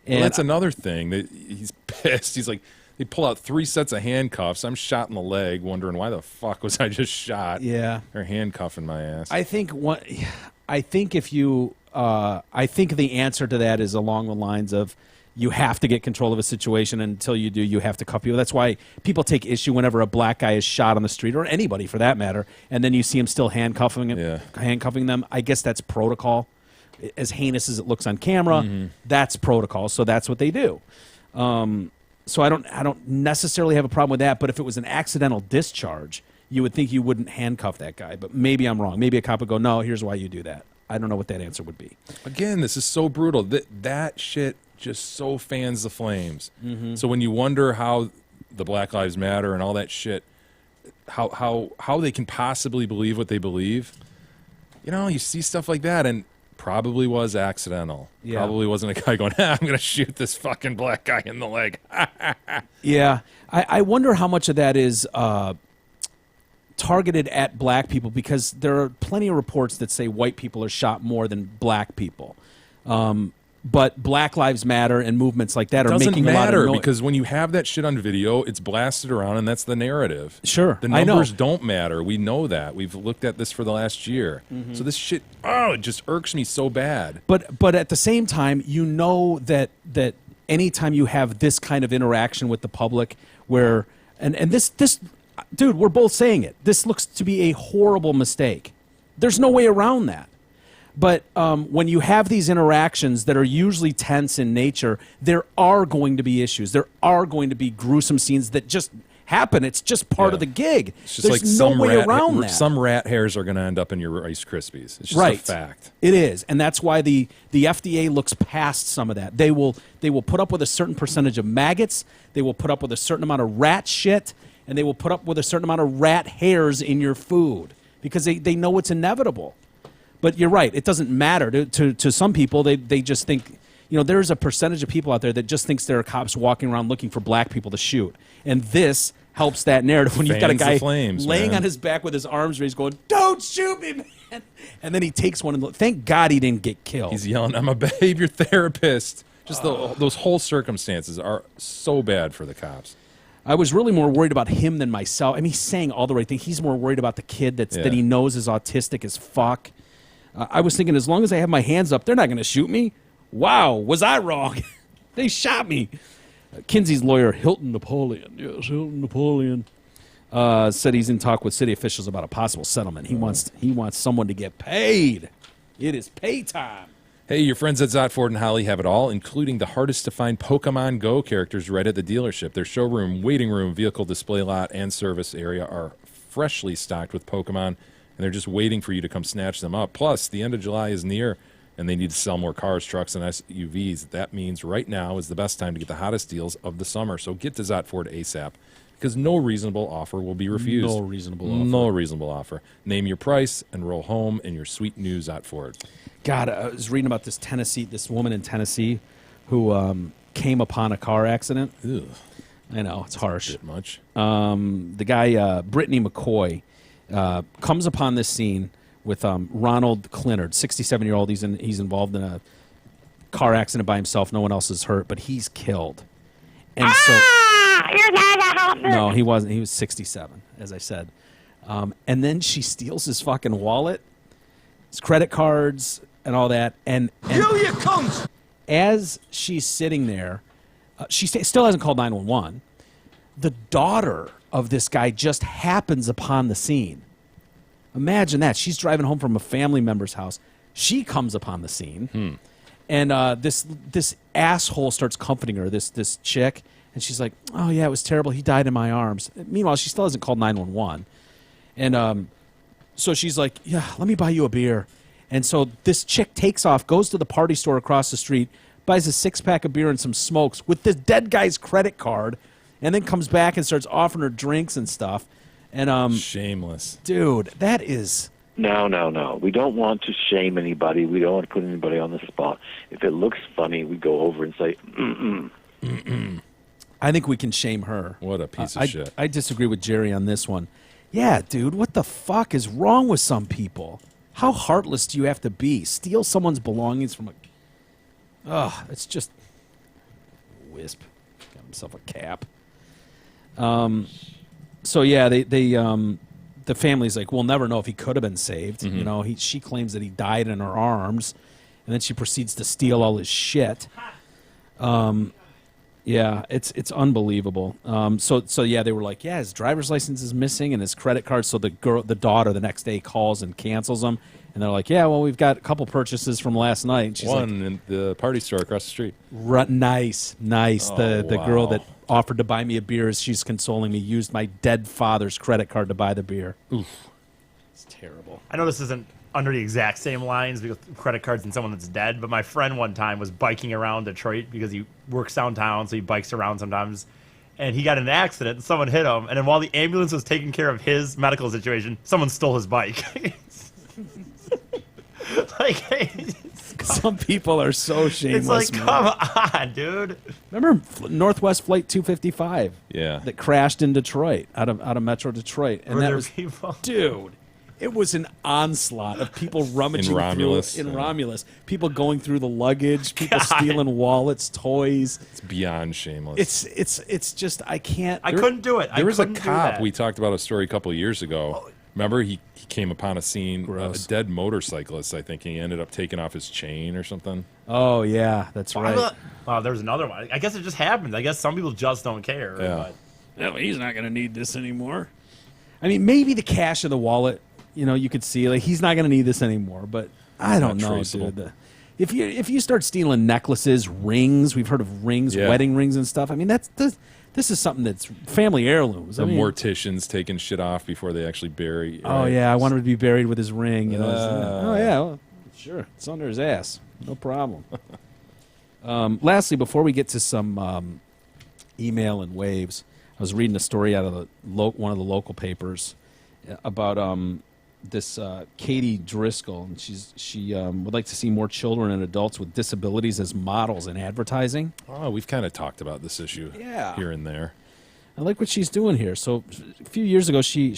And Well, that's another thing. He's pissed. He's like, they pull out 3 sets of handcuffs. I'm shot in the leg, wondering why the fuck was I just shot? Yeah. They're handcuffing my ass. I think the answer to that is along the lines of you have to get control of a situation, and until you do, you have to cuff people. That's why people take issue whenever a black guy is shot on the street, or anybody for that matter, and then you see him still handcuffing them. I guess that's protocol. As heinous as it looks on camera, that's protocol. So that's what they do. So I don't necessarily have a problem with that. But if it was an accidental discharge, you would think you wouldn't handcuff that guy. But maybe I'm wrong. Maybe a cop would go, no, here's why you do that. I don't know what that answer would be. Again, this is so brutal. That shit just so fans the flames. So when you wonder how the Black Lives Matter and all that shit, how they can possibly believe what they believe, you see stuff like that, and probably was accidental. Yeah. Probably wasn't a guy going, I'm going to shoot this fucking black guy in the leg. Yeah. I wonder how much of that is targeted at black people because there are plenty of reports that say white people are shot more than black people. But Black Lives Matter and movements like that are making a lot of noise. Doesn't matter because when you have that shit on video, it's blasted around, and that's the narrative. Sure, the numbers don't matter. We know that. We've looked at this for the last year. Mm-hmm. So this shit, it just irks me so bad. But at the same time, you know that anytime you have this kind of interaction with the public, where and this dude, we're both saying it. This looks to be a horrible mistake. There's no way around that. But when you have these interactions that are usually tense in nature, there are going to be issues. There are going to be gruesome scenes that just happen. It's just part of the gig. It's just There's like no way around that. Some rat hairs are going to end up in your Rice Krispies. It's just right. a fact. It is, and that's why the FDA looks past some of that. They will put up with a certain percentage of maggots. They will put up with a certain amount of rat shit, and they will put up with a certain amount of rat hairs in your food because they know it's inevitable. But you're right. It doesn't matter to some people. They just think, there's a percentage of people out there that just thinks there are cops walking around looking for black people to shoot, and this helps that narrative when you've got a guy laying on his back with his arms raised, going, "Don't shoot me, man!" And then he takes one and thank God he didn't get killed. He's yelling, "I'm a behavior therapist." Just those whole circumstances are so bad for the cops. I was really more worried about him than myself. I mean, he's saying all the right thing. He's more worried about the kid that he knows is autistic as fuck. I was thinking, as long as I have my hands up, they're not going to shoot me. Wow, was I wrong? They shot me. Kinsey's lawyer, Hilton Napoleon, Hilton Napoleon, said he's in talk with city officials about a possible settlement. He wants someone to get paid. It is pay time. Hey, your friends at Zotford and Holly have it all, including the hardest-to-find Pokemon Go characters right at the dealership. Their showroom, waiting room, vehicle display lot, and service area are freshly stocked with Pokemon, and they're just waiting for you to come snatch them up. Plus, the end of July is near, and they need to sell more cars, trucks, and SUVs. That means right now is the best time to get the hottest deals of the summer. So get to Zotford ASAP, because no reasonable offer will be refused. No reasonable offer. No reasonable offer. Name your price and roll home in your sweet new Zotford. God, I was reading about this woman in Tennessee who came upon a car accident. Ugh. I know, it's harsh. A bit much. The guy, Brittany McCoy, comes upon this scene with Ronald Clinard, 67-year-old. He's involved in a car accident by himself. No one else is hurt, but he's killed. And You're not a helper. no, he wasn't. He was 67, as I said. And then she steals his fucking wallet, his credit cards, and all that. And you cunt! As she's sitting there, she still hasn't called 911. The daughter of this guy just happens upon the scene. Imagine that. She's driving home from a family member's house. She comes upon the scene, and this asshole starts comforting her, this chick, and she's like, "Oh yeah, it was terrible. He died in my arms." Meanwhile, she still hasn't called 911, and so she's like, "Yeah, let me buy you a beer." And so this chick takes off, goes to the party store across the street, buys a 6-pack of beer and some smokes with this dead guy's credit card, and then comes back and starts offering her drinks and stuff. And shameless, dude. That is No. We don't want to shame anybody. We don't want to put anybody on the spot. If it looks funny, we go over and say, I think we can shame her. What a piece of shit. I disagree with Jerry on this one. Yeah, dude, what the fuck is wrong with some people? How heartless do you have to be? Steal someone's belongings from a... Ugh, it's just... Wisp. Got himself a cap. So yeah, they the family's like, we'll never know if he could have been saved. Mm-hmm. You know, she claims that he died in her arms, and then she proceeds to steal all his shit. Yeah, it's unbelievable. So yeah, they were like, yeah, his driver's license is missing and his credit card. So the daughter, the next day calls and cancels them, and they're like, yeah, well, we've got a couple purchases from last night. And she's One in the party store across the street. Nice. Oh, The girl that offered to buy me a beer as she's consoling me used my dead father's credit card to buy the beer. Oof, it's terrible. I know this isn't under the exact same lines because credit cards and someone that's dead, but my friend one time was biking around Detroit because he works downtown, so he bikes around sometimes, and he got in an accident and someone hit him, and then while the ambulance was taking care of his medical situation, someone stole his bike. Some people are so shameless. It's like, man. come on, dude. Remember Northwest Flight 255? Yeah. That crashed in Detroit, out of Metro Detroit, and Were that there was people? dude. It was an onslaught of people rummaging Romulus, through in yeah. Romulus. People going through the luggage, people stealing wallets, toys. It's beyond shameless. It's just I can't. I couldn't do it. There was a couldn't do cop. that. We talked about a story a couple of years ago. Remember, he came upon a scene, a dead motorcyclist, I think. He ended up taking off his chain or something. Oh, yeah, that's right. Wow, there's another one. I guess it just happened. I guess some people just don't care. Yeah. No, he's not going to need this anymore. I mean, maybe the cash of the wallet, you could see, like, he's not going to need this anymore. But I don't know, traceable. dude. If you start stealing necklaces, rings, we've heard of rings, wedding rings and stuff. I mean, this is something that's family heirlooms. The I mean, morticians taking shit off before they actually bury. oh, right? yeah, I want him to be buried with his ring. Uh. Oh, yeah, well, sure. It's under his ass. No problem. Lastly, before we get to some email and waves, I was reading a story out of one of the local papers about this Katie Driscoll, and she would like to see more children and adults with disabilities as models in advertising. Oh, we've kind of talked about this issue here and there. I like what she's doing here. So a few years ago, she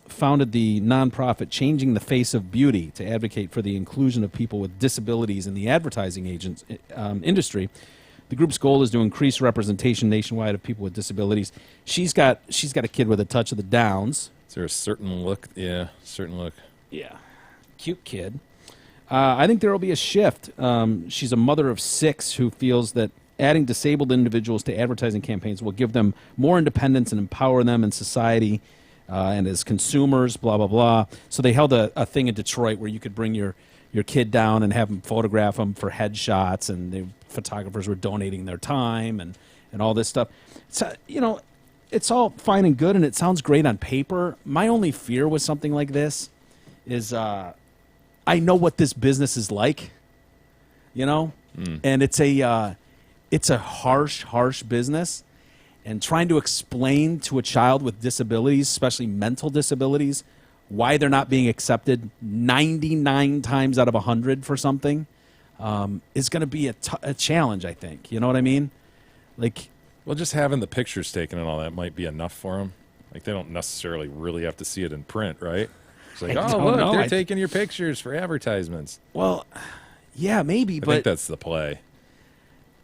founded the nonprofit Changing the Face of Beauty to advocate for the inclusion of people with disabilities in the advertising industry. The group's goal is to increase representation nationwide of people with disabilities. She's got a kid with a touch of the Downs. Is there a certain look? Yeah, certain look. Yeah, cute kid. I think there will be a shift. She's a mother of 6 who feels that adding disabled individuals to advertising campaigns will give them more independence and empower them in society and as consumers, blah, blah, blah. So they held a thing in Detroit where you could bring your kid down and have them photograph them for headshots, and the photographers were donating their time and all this stuff. So, it's all fine and good, and it sounds great on paper. My only fear with something like this is I know what this business is like, and it's a harsh business, and trying to explain to a child with disabilities, especially mental disabilities, why they're not being accepted 99 times out of 100 for something is going to be a challenge, I think. You know what I mean? Well, just having the pictures taken and all that might be enough for them. Like, they don't necessarily really have to see it in print, right? It's like, look, they're taking your pictures for advertisements. Well, yeah, maybe, I but think that's the play.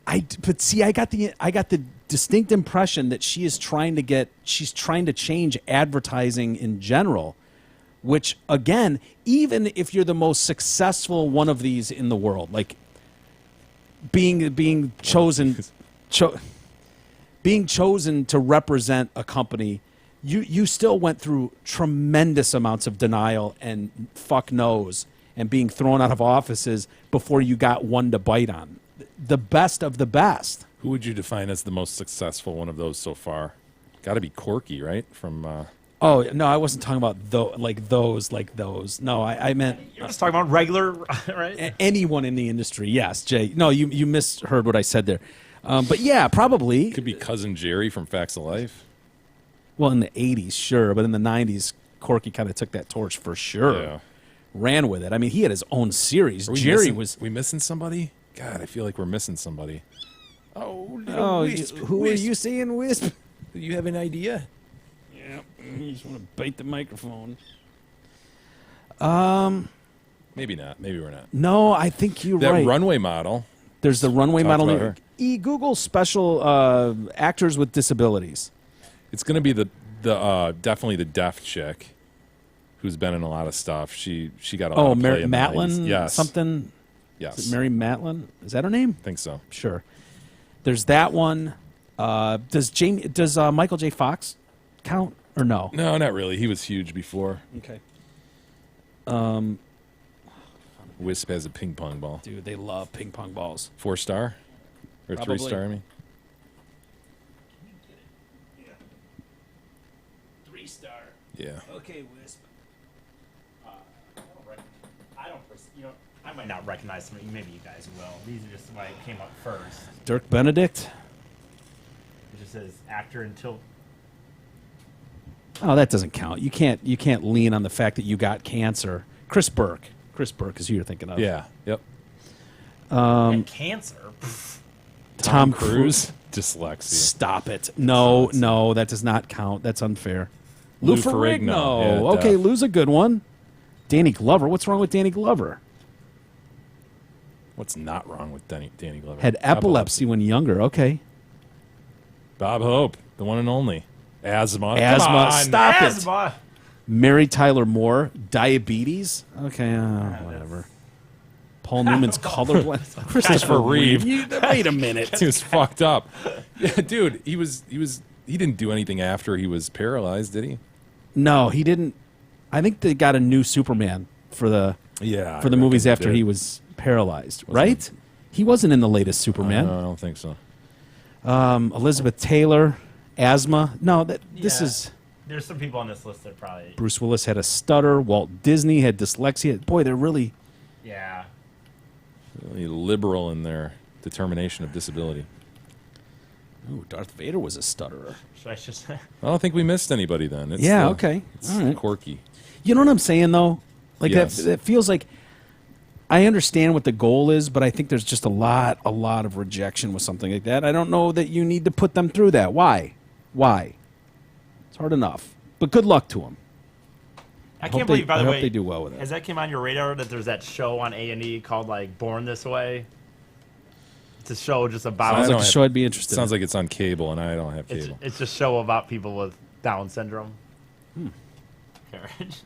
But see, I got the distinct impression that she's trying to change advertising in general, which, again, even if you're the most successful one of these in the world, like being chosen to represent a company, you still went through tremendous amounts of denial and fuck no's and being thrown out of offices before you got one to bite on. The best of the best. Who would you define as the most successful one of those so far? Got to be Corky, right? From Oh no, I wasn't talking about those. No, I meant You're just talking about regular, right? Anyone in the industry. Yes, Jay. No, you misheard what I said there. But yeah, probably could be Cousin Jerry from Facts of Life. Well, in the 80s, sure, but in the 90s, Corky kind of took that torch for sure. Yeah. Ran with it. I mean, he had his own series. We missing somebody? God, I feel like we're missing somebody. Who are you seeing, Wisp? Do you have an idea? Yeah, you just want to bite the microphone. Maybe not. Maybe we're not. No, I think you're that right. That runway model. There's the runway Talk model. about her. Google special actors with disabilities. It's going to be the definitely the deaf chick who's been in a lot of stuff. She got a lot of play in the 90s. Matlin? Yes. Something? Yes. Is it Mary Matlin? Is that her name? I think so. Sure. There's that one. Does Michael J. Fox count or no? No, not really. He was huge before. Okay. Wisp has a ping pong ball. Dude, they love ping pong balls. 4-star? Or Probably. 3-star, I mean? 3-star. Yeah. Okay, Wisp. I might not recognize some. Maybe you guys will. These are just why it came up first. Dirk Benedict. It just says actor until. Oh, that doesn't count. You can't lean on the fact that you got cancer. Chris Burke. Chris Burke is who you're thinking of. Yeah. Yep. And cancer. Tom Cruise. Dyslexia. Stop it. No, that does not count. That's unfair. Lou Lou Ferrigno. Ferrigno. Yeah, Okay, Lou's a good one. Danny Glover. What's wrong with Danny Glover? What's not wrong with Danny Glover? Had epilepsy when younger. Okay. Bob Hope, the one and only. Asthma. Come Asthma. on. Stop it. Asthma. Mary Tyler Moore. Diabetes. Okay, whatever. Paul Newman's colorblind. Christopher Reeve. Wait a minute. He was fucked up. Yeah, dude, he didn't do anything after he was paralyzed, did he? No, he didn't. I think they got a new Superman for the movies after he was paralyzed, right? He wasn't in the latest Superman. No, I don't think so. Elizabeth Taylor, asthma. No, this is. There's some people on this list that probably. Bruce Willis had a stutter. Walt Disney had dyslexia. Boy, they're really. Yeah. Really liberal in their determination of disability. Ooh, Darth Vader was a stutterer. Should I just? I don't think we missed anybody then. It's okay. It's All right. quirky. You know what I'm saying, though? Like Yes. that feels like. I understand what the goal is, but I think there's just a lot of rejection with something like that. I don't know that you need to put them through that. Why? It's hard enough. But good luck to them. I can't believe, by the way, I hope they do well with it. Has that came on your radar that there's that show on A&E called like Born This Way? It's a show just about. Sounds like a show I'd be interested in. Sounds like it's on cable, and I don't have cable. It's a show about people with Down syndrome. I'll try it.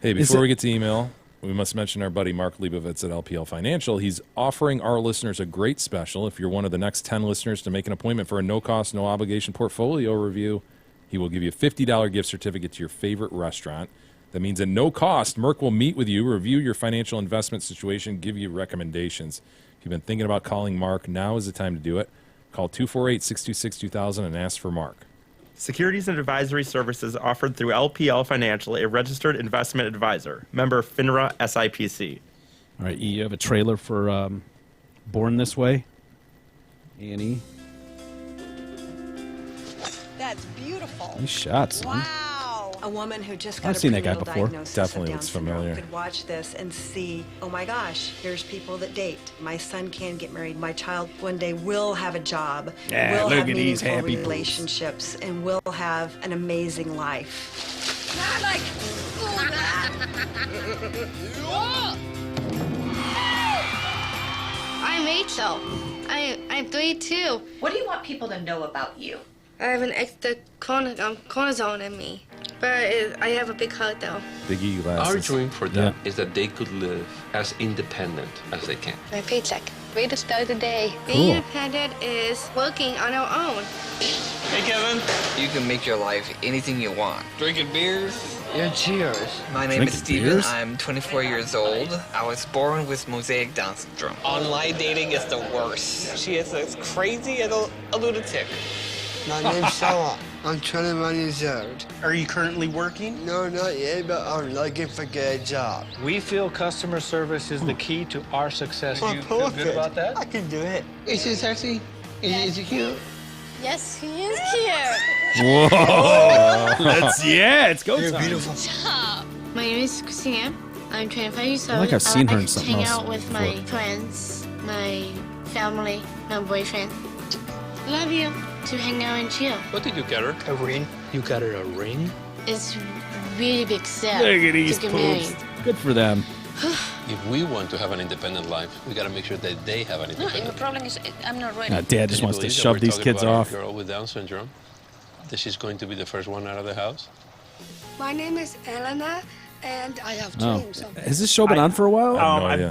Hey, before we get to email, we must mention our buddy Mark Leibovitz at LPL Financial. He's offering our listeners a great special. If you're one of the next 10 listeners to make an appointment for a no-cost, no-obligation portfolio review, he will give you a $50 gift certificate to your favorite restaurant. That means at no cost, Merck will meet with you, review your financial investment situation, give you recommendations. If you've been thinking about calling Mark, now is the time to do it. Call 248-626-2000 and ask for Mark. Securities and advisory services offered through LPL Financial, a registered investment advisor. Member FINRA SIPC. All right, you have a trailer for Born This Way? Annie? That's beautiful. Nice shot, son. Wow. A woman who just got I've a seen that guy prenatal before. diagnosis Definitely of looks Down syndrome familiar. could watch this and see, oh my gosh, here's people that date. My son can get married. My child one day will have a job. Yeah, will look have at these meaningful happy poops. relationships and will have an amazing life. Not like I'm Rachel. I'm 32. What do you want people to know about you? I have an extra cortisone in me, but I have a big heart though. Big E Our glasses. dream for them is that they could live as independent as they can. My paycheck. Way to start the day. Cool. Being independent is working on our own. Hey, Kevin. You can make your life anything you want. Drinking beers? Yeah, cheers. My name is Drinking Steven. beers? I'm 24 years old. I was born with mosaic Down syndrome. Online dating is the worst. She is as crazy as a lunatic. My name's Salah. I'm 21 years old. Are you currently working? No, not yet, but I'm looking for a good job. We feel customer service is the key to our success. Do you feel good about that? I can do it. Is she sexy? Is she cute? Yes, he is cute. Whoa. It's go You're time. beautiful. My name is Christina. I'm 25 years old. I like I've seen her in like to something hang else out with before. my friends, my family, my boyfriend. Love you. To hang out and chill. What did you get her? A ring? You got her a ring? It's really big step Look at these to get poops. married. Good for them. If we want to have an independent life, we got to make sure that they have an No, independent the problem is I'm not ready. Dad just Can you wants to believe that shove we're these talking kids about a off. girl with Down syndrome, that she's going to be the first one out of the house. My name is Elena, and I have Oh. Has this show been on for a while?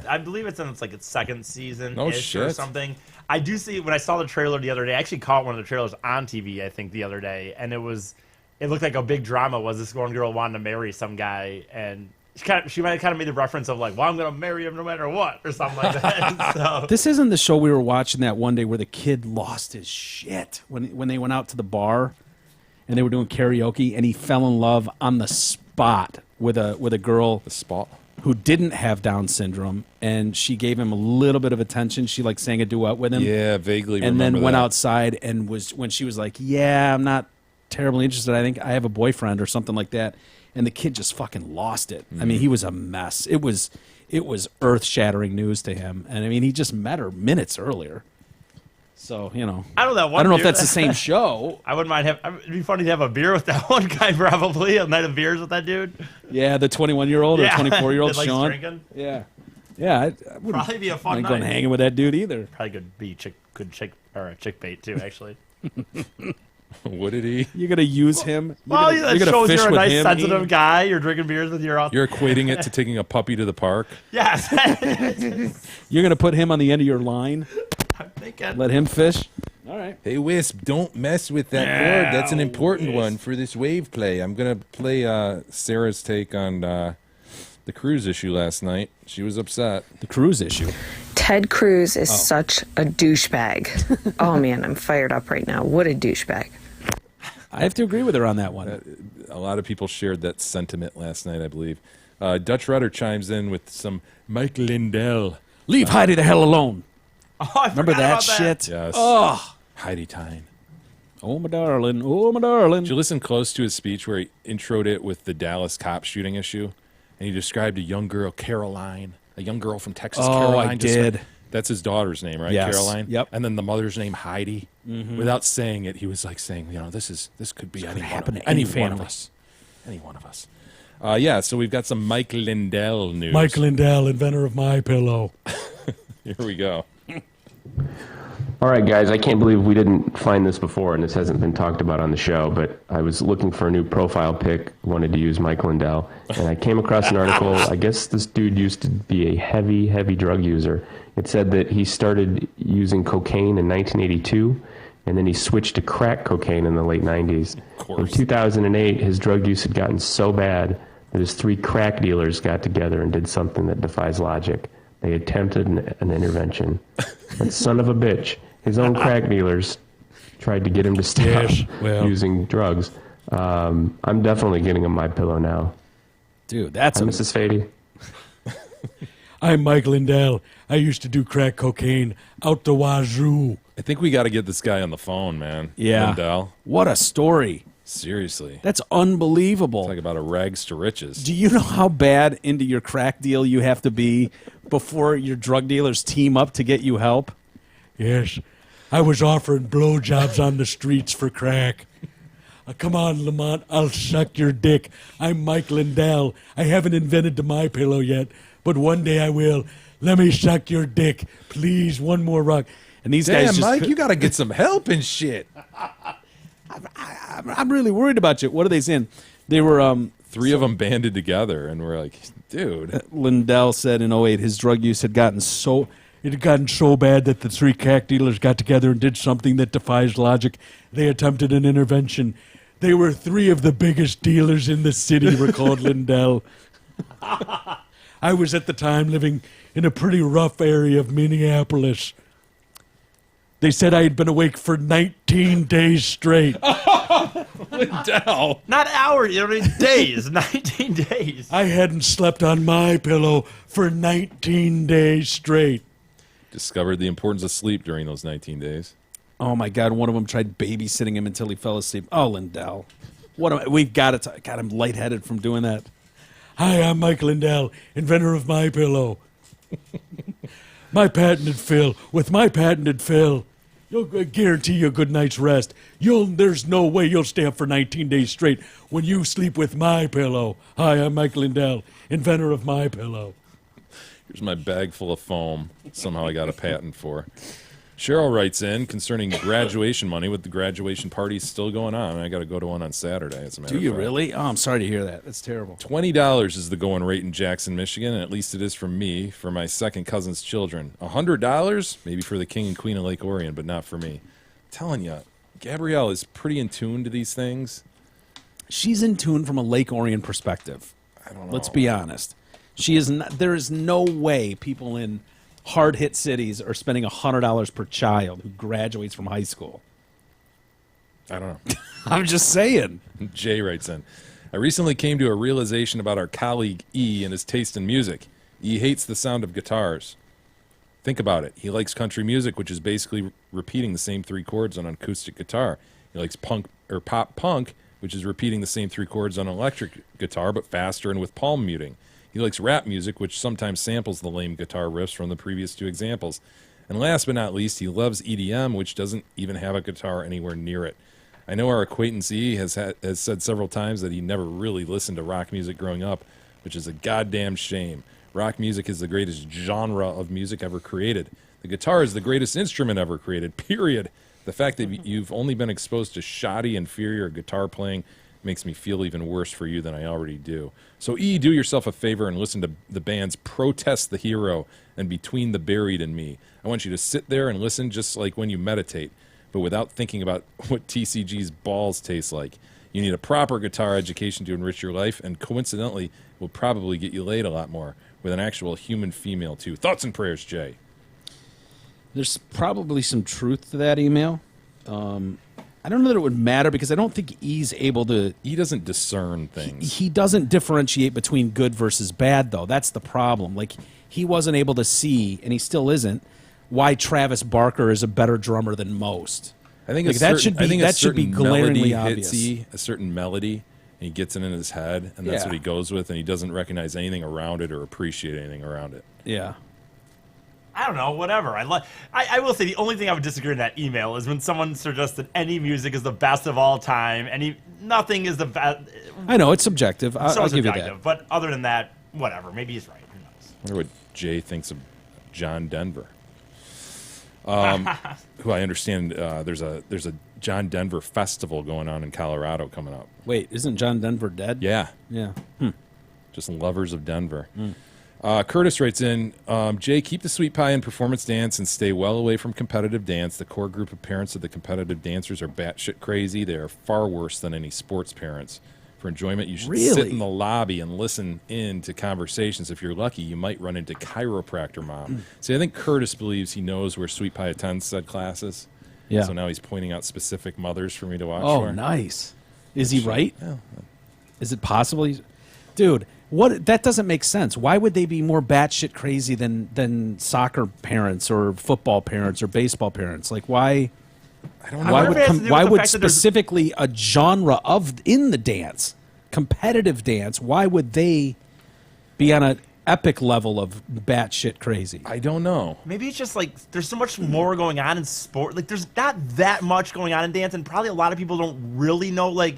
I believe it's in its second season Oh, or shit. something. I do see when I saw the trailer the other day. I actually caught one of the trailers on TV. I think the other day, and it looked like a big drama. Was this one girl wanting to marry some guy, and she might have kind of made the reference of like, "Well, I'm going to marry him no matter what," or something like that. So. This isn't the show we were watching that one day where the kid lost his shit when they went out to the bar and they were doing karaoke and he fell in love on the spot with a girl who didn't have Down syndrome, and she gave him a little bit of attention. She like sang a duet with him. Yeah, vaguely And remember then went that. outside and when she was like, "Yeah, I'm not terribly interested. I think I have a boyfriend or something like that. And the kid just fucking lost it. I mean, he was a mess. It was earth-shattering news to him. And I mean, he just met her minutes earlier. So, you know. I don't know. I don't know if that's the same show. I wouldn't mind it'd be funny to have a beer with that one guy, probably. A night of beers with that dude. Yeah, the 21-year-old or 24-year-old that likes Sean. drinking. Yeah. Yeah, I wouldn't Probably be a fun mind night. going hanging with that dude either. Probably could be chick bait too, actually. What did he? You're gonna use him. Well, you're that gonna shows fish you're a with nice, him. sensitive guy. You're drinking beers with your. You're equating it to taking a puppy to the park. Yes. You're gonna put him on the end of your line. I'm thinking. Let him fish. All right. Hey, Wisp, don't mess with that Yeah, chord. That's an important one for this wave play. I'm going to play Sarah's take on the Cruz issue last night. She was upset. The Cruz issue? Ted Cruz is such a douchebag. Oh, man, I'm fired up right now. What a douchebag. I have to agree with her on that one. A lot of people shared that sentiment last night, I believe. Dutch Rudder chimes in with some Mike Lindell. Leave Heidi the hell alone. Oh, I Remember forgot that about shit? Yes. Oh. Heidi Tyne. Oh, my darling. Oh, my darling. Did you listen close to his speech where he introed it with the Dallas cop shooting issue? And he described a young girl, Caroline, a young girl from Texas, Oh, Caroline. I did. That's his daughter's name, right? Yes. Caroline? Yep. And then the mother's name, Heidi. Mhm. Without saying it, he was like saying, you know, this could be any happen one, to any one of family. us. Any one of us. Yeah, so we've got some Mike Lindell news. Mike Lindell, inventor of My Pillow. Here we go. All right, guys, I can't believe we didn't find this before, and this hasn't been talked about on the show, but I was looking for a new profile pic, wanted to use Mike Lindell, and I came across an article. I guess this dude used to be a heavy, heavy drug user. It said that he started using cocaine in 1982, and then he switched to crack cocaine in the late 90s. In 2008, his drug use had gotten so bad that his 3 crack dealers got together and did something that defies logic. They attempted an intervention. That son of a bitch. His own crack dealers tried to get him to stop using drugs. I'm definitely getting him My Pillow now. Dude, that's Hi, Mrs. Fady. I'm Mike Lindell. I used to do crack cocaine out the wazoo. I think we got to get this guy on the phone, man. Yeah. Lindell. What a story. Seriously. That's unbelievable. Talk about a rags to riches. Do you know how bad into your crack deal you have to be before your drug dealers team up to get you help? Yes, I was offering blowjobs on the streets for crack. Come on, Lamont, I'll suck your dick. I'm Mike Lindell. I haven't invented the My Pillow yet, but one day I will. Let me suck your dick, please. One more rock. And these Damn, guys just Mike, you got to get some help and shit. I'm really worried about you. What are they saying? They were 3 of them banded together, and we're like, dude. Lindell said in 2008 his drug use had gotten so bad that the 3 crack dealers got together and did something that defies logic. They attempted an intervention. They were 3 of the biggest dealers in the city, recalled Lindell. I was at the time living in a pretty rough area of Minneapolis. They said I had been awake for 19 days straight. Lindell. Not hours, you know, days. 19 days. I hadn't slept on My Pillow for 19 days straight. Discovered the importance of sleep during those 19 days. Oh my God! One of them tried babysitting him until he fell asleep. Oh, Lindell, we've got to. God, I'm lightheaded from doing that. Hi, I'm Mike Lindell, inventor of My Pillow. My patented fill. With my patented fill, you'll guarantee you a good night's rest. There's no way you'll stay up for 19 days straight when you sleep with My Pillow. Hi, I'm Mike Lindell, inventor of My Pillow. Here's my bag full of foam. Somehow I got a patent for. Cheryl writes in concerning graduation money with the graduation parties still going on. I got to go to one on Saturday, as a matter Do of you fact. really? Oh, I'm sorry to hear that. That's terrible. $20 is the going rate in Jackson, Michigan, and at least it is for me, for my second cousin's children. $100? Maybe for the king and queen of Lake Orion, but not for me. I'm telling you, Gabrielle is pretty in tune to these things. She's in tune from a Lake Orion perspective. I don't know. Let's be honest. She is not, there is no way people in hard-hit cities are spending $100 per child who graduates from high school. I don't know. I'm just saying. Jay writes in, I recently came to a realization about our colleague E and his taste in music. E hates the sound of guitars. Think about it. He likes country music, which is basically repeating the same 3 chords on an acoustic guitar. He likes punk or pop punk, which is repeating the same 3 chords on an electric guitar but faster and with palm muting. He likes rap music, which sometimes samples the lame guitar riffs from the previous 2 examples. And last but not least, he loves EDM, which doesn't even have a guitar anywhere near it. I know our acquaintance E has said several times that he never really listened to rock music growing up, which is a goddamn shame. Rock music is the greatest genre of music ever created. The guitar is the greatest instrument ever created, period. The fact that you've only been exposed to shoddy, inferior guitar playing makes me feel even worse for you than I already do. So, E, do yourself a favor and listen to the bands Protest the Hero and Between the Buried and Me. I want you to sit there and listen just like when you meditate, but without thinking about what TCG's balls taste like. You need a proper guitar education to enrich your life, and coincidentally, will probably get you laid a lot more with an actual human female, too. Thoughts and prayers, Jay. There's probably some truth to that email. I don't know that it would matter because I don't think E's able to... He doesn't discern things. He doesn't differentiate between good versus bad, though. That's the problem. Like, he wasn't able to see, and he still isn't, why Travis Barker is a better drummer than most. I think like, that should be glaringly obvious. A certain melody, and he gets it in his head, and that's what he goes with, and he doesn't recognize anything around it or appreciate anything around it. Yeah. I don't know, whatever. I will say the only thing I would disagree in that email is when someone suggested any music is the best of all time, and nothing is the best. I know, it's subjective. I'll give you that. But other than that, whatever. Maybe he's right. Who knows? I wonder what Jay thinks of John Denver. Who I understand there's a John Denver festival going on in Colorado coming up. Wait, isn't John Denver dead? Yeah. Yeah. Just lovers of Denver. Curtis writes in, Jay, keep the sweet pie in performance dance and stay well away from competitive dance. The core group of parents of the competitive dancers are batshit crazy. They are far worse than any sports parents. For enjoyment, you should sit in the lobby and listen in to conversations. If you're lucky, you might run into chiropractor mom. See, I think Curtis believes he knows where Sweet Pie attends said classes. Yeah. So now he's pointing out specific mothers for me to watch Oh, for. nice. Is he right? Yeah. Is it possible? Dude, what? That doesn't make sense. Why would they be more batshit crazy than soccer parents or football parents or baseball parents? Like, why? I don't know. Why would specifically a genre in the dance, competitive dance, why would they be on an epic level of batshit crazy? I don't know. Maybe it's just like there's so much more going on in sport. Like there's not that much going on in dance, and probably a lot of people don't really know. Like,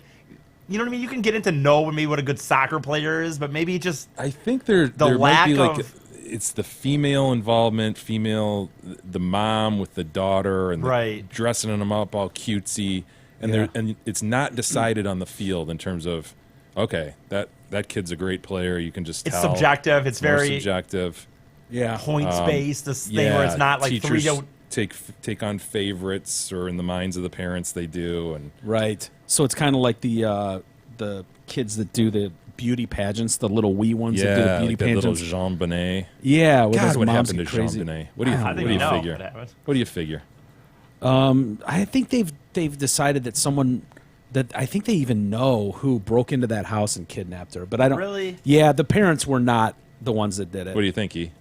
you know what I mean? You can get into maybe what a good soccer player is, but maybe just I think there lack might be like of it's the female involvement, the mom with the daughter and dressing them up all cutesy, and it's not decided on the field in terms of okay, that kid's a great player. You can just it's tell. Subjective. It's more very subjective. Yeah, points based. This thing where it's not like teachers three. Take on favorites, or in the minds of the parents they do, and right. So it's kind of like the kids that do the beauty pageants, the little wee ones that do the beauty pageants. Little Jean Bonnet. Yeah, God, what moms happened to crazy. Jean Bonnet? What do you figure? What do you figure? I think they've decided that I think they even know who broke into that house and kidnapped her, but I don't really. Yeah, the parents were not the ones that did it. What do you think, E?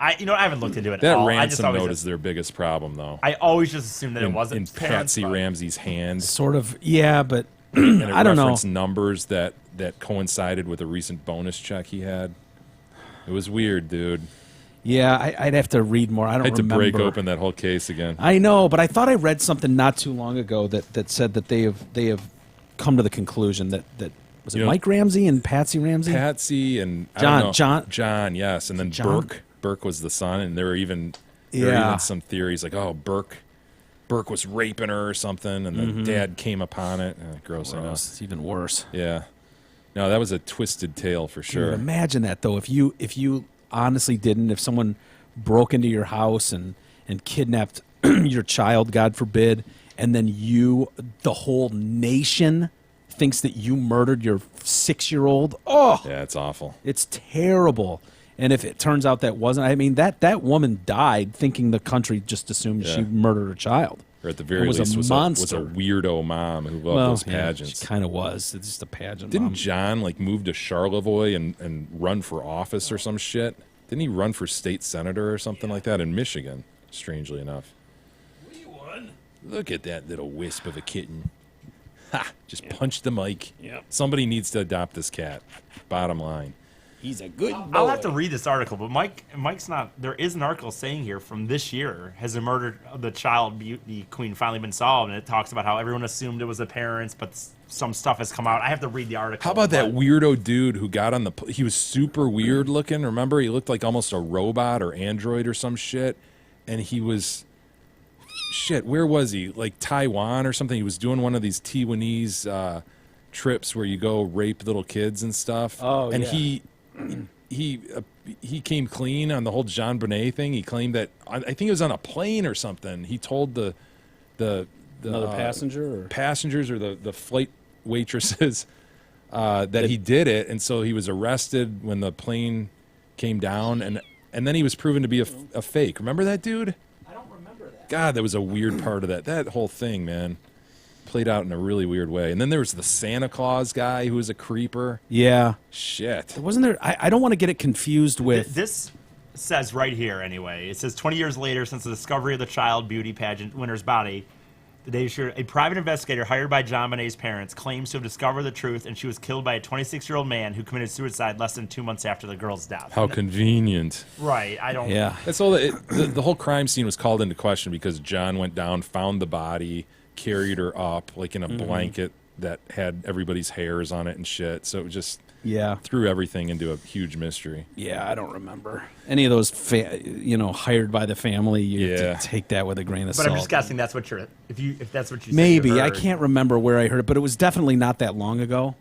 I haven't looked into it that at all. ransom note is their biggest problem, though. I always just assumed that it wasn't in Patsy Ramsey's hand. Sort of, yeah, but and it I don't know. referenced numbers that coincided with a recent bonus check he had. It was weird, dude. Yeah, I'd have to read more. I don't remember. I had to break open that whole case again. I know, but I thought I read something not too long ago that said that they have come to the conclusion that was it Mike Ramsey and Patsy Ramsey? Patsy and John, yes, and then John? Burke was the son, and there were even some theories like, oh, Burke was raping her or something, and then Dad came upon it. Gross, I know. It's even worse. Yeah, no, that was a twisted tale for sure. Dude, imagine that though. If you honestly didn't, if someone broke into your house and kidnapped your child, God forbid, and then the whole nation thinks that you murdered your 6-year-old. Oh, yeah, it's awful. It's terrible. And if it turns out that wasn't, I mean, that woman died thinking the country just assumed she murdered her child. Or at the very least was a weirdo mom who loved those pageants. She kind of was. It's just a pageant. Didn't mom. John move to Charlevoix and run for office or some shit? Didn't he run for state senator or something like that in Michigan? Strangely enough. We won. Look at that little wisp of a kitten. Just punch the mic. Yep. Somebody needs to adopt this cat. Bottom line. He's a good boy. I'll have to read this article, but Mike's not. There is an article saying here from this year, has the murder of the child beauty queen finally been solved? And it talks about how everyone assumed it was the parents, but some stuff has come out. I have to read the article. How about that weirdo dude who got on the... He was super weird looking. Remember? He looked like almost a robot or android or some shit. And he was... Shit, where was he? Like Taiwan or something? He was doing one of these Taiwanese trips where you go rape little kids and stuff. Oh, and yeah. He came clean on the whole Jean Bonnet thing. He claimed that... I think it was on a plane or something. He told the Another passenger? Or? Passengers or the flight waitresses that he did it, and so he was arrested when the plane came down, and then he was proven to be a fake. Remember that dude? I don't remember that. God, that was a weird part of that. That whole thing, man, played out in a really weird way. And then there was the Santa Claus guy who was a creeper. Yeah. Shit. Wasn't there... I don't want to get it confused with... This says right here, anyway. It says 20 years later, since the discovery of the child beauty pageant winner's body, the day sure, a private investigator hired by John Bonet's parents claims to have discovered the truth, and she was killed by a 26-year-old man who committed suicide less than 2 months after the girl's death. How convenient. Right. I don't... Yeah. That's all. The whole crime scene was called into question because John went down, found the body, carried her up like in a blanket that had everybody's hairs on it and shit. So it just threw everything into a huge mystery. Yeah, I don't remember any of those. Hired by the family. You have to take that with a grain of salt. But I'm just guessing that's what you're... If that's what you Maybe. said you I heard. can't remember where I heard it, but it was definitely not that long ago.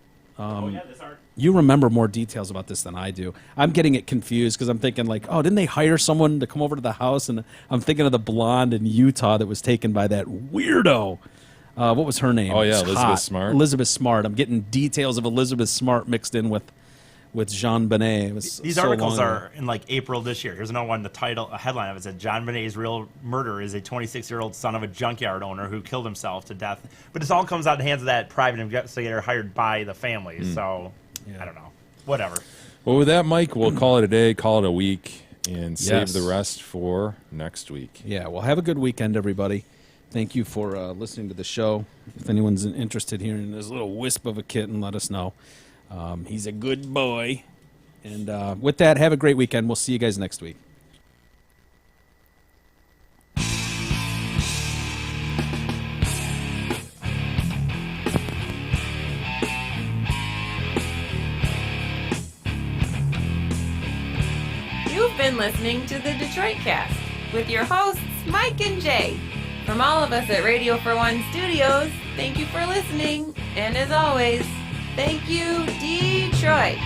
You remember more details about this than I do. I'm getting it confused because I'm thinking like, oh, didn't they hire someone to come over to the house? And I'm thinking of the blonde in Utah that was taken by that weirdo. What was her name? Oh, yeah, It was Elizabeth hot. Smart. Elizabeth Smart. I'm getting details of Elizabeth Smart mixed in with Jean Bonnet. It was These so articles long are ago. in like April this year. Here's another one. A headline of it said, John Bonet's real murder is a 26-year-old son of a junkyard owner who killed himself to death. But this all comes out in the hands of that private investigator hired by the family. So, I don't know. Whatever. Well, with that, Mike, we'll call it a day, call it a week, and save Yes. the rest for next week. Yeah, well, have a good weekend, everybody. Thank you for listening to the show. If anyone's interested here in this little wisp of a kitten, let us know. He's a good boy. And with that, have a great weekend. We'll see you guys next week. You've been listening to the Detroit Cast with your hosts, Mike and Jay. From all of us at Radio for One Studios, thank you for listening. And as always, thank you, Detroit.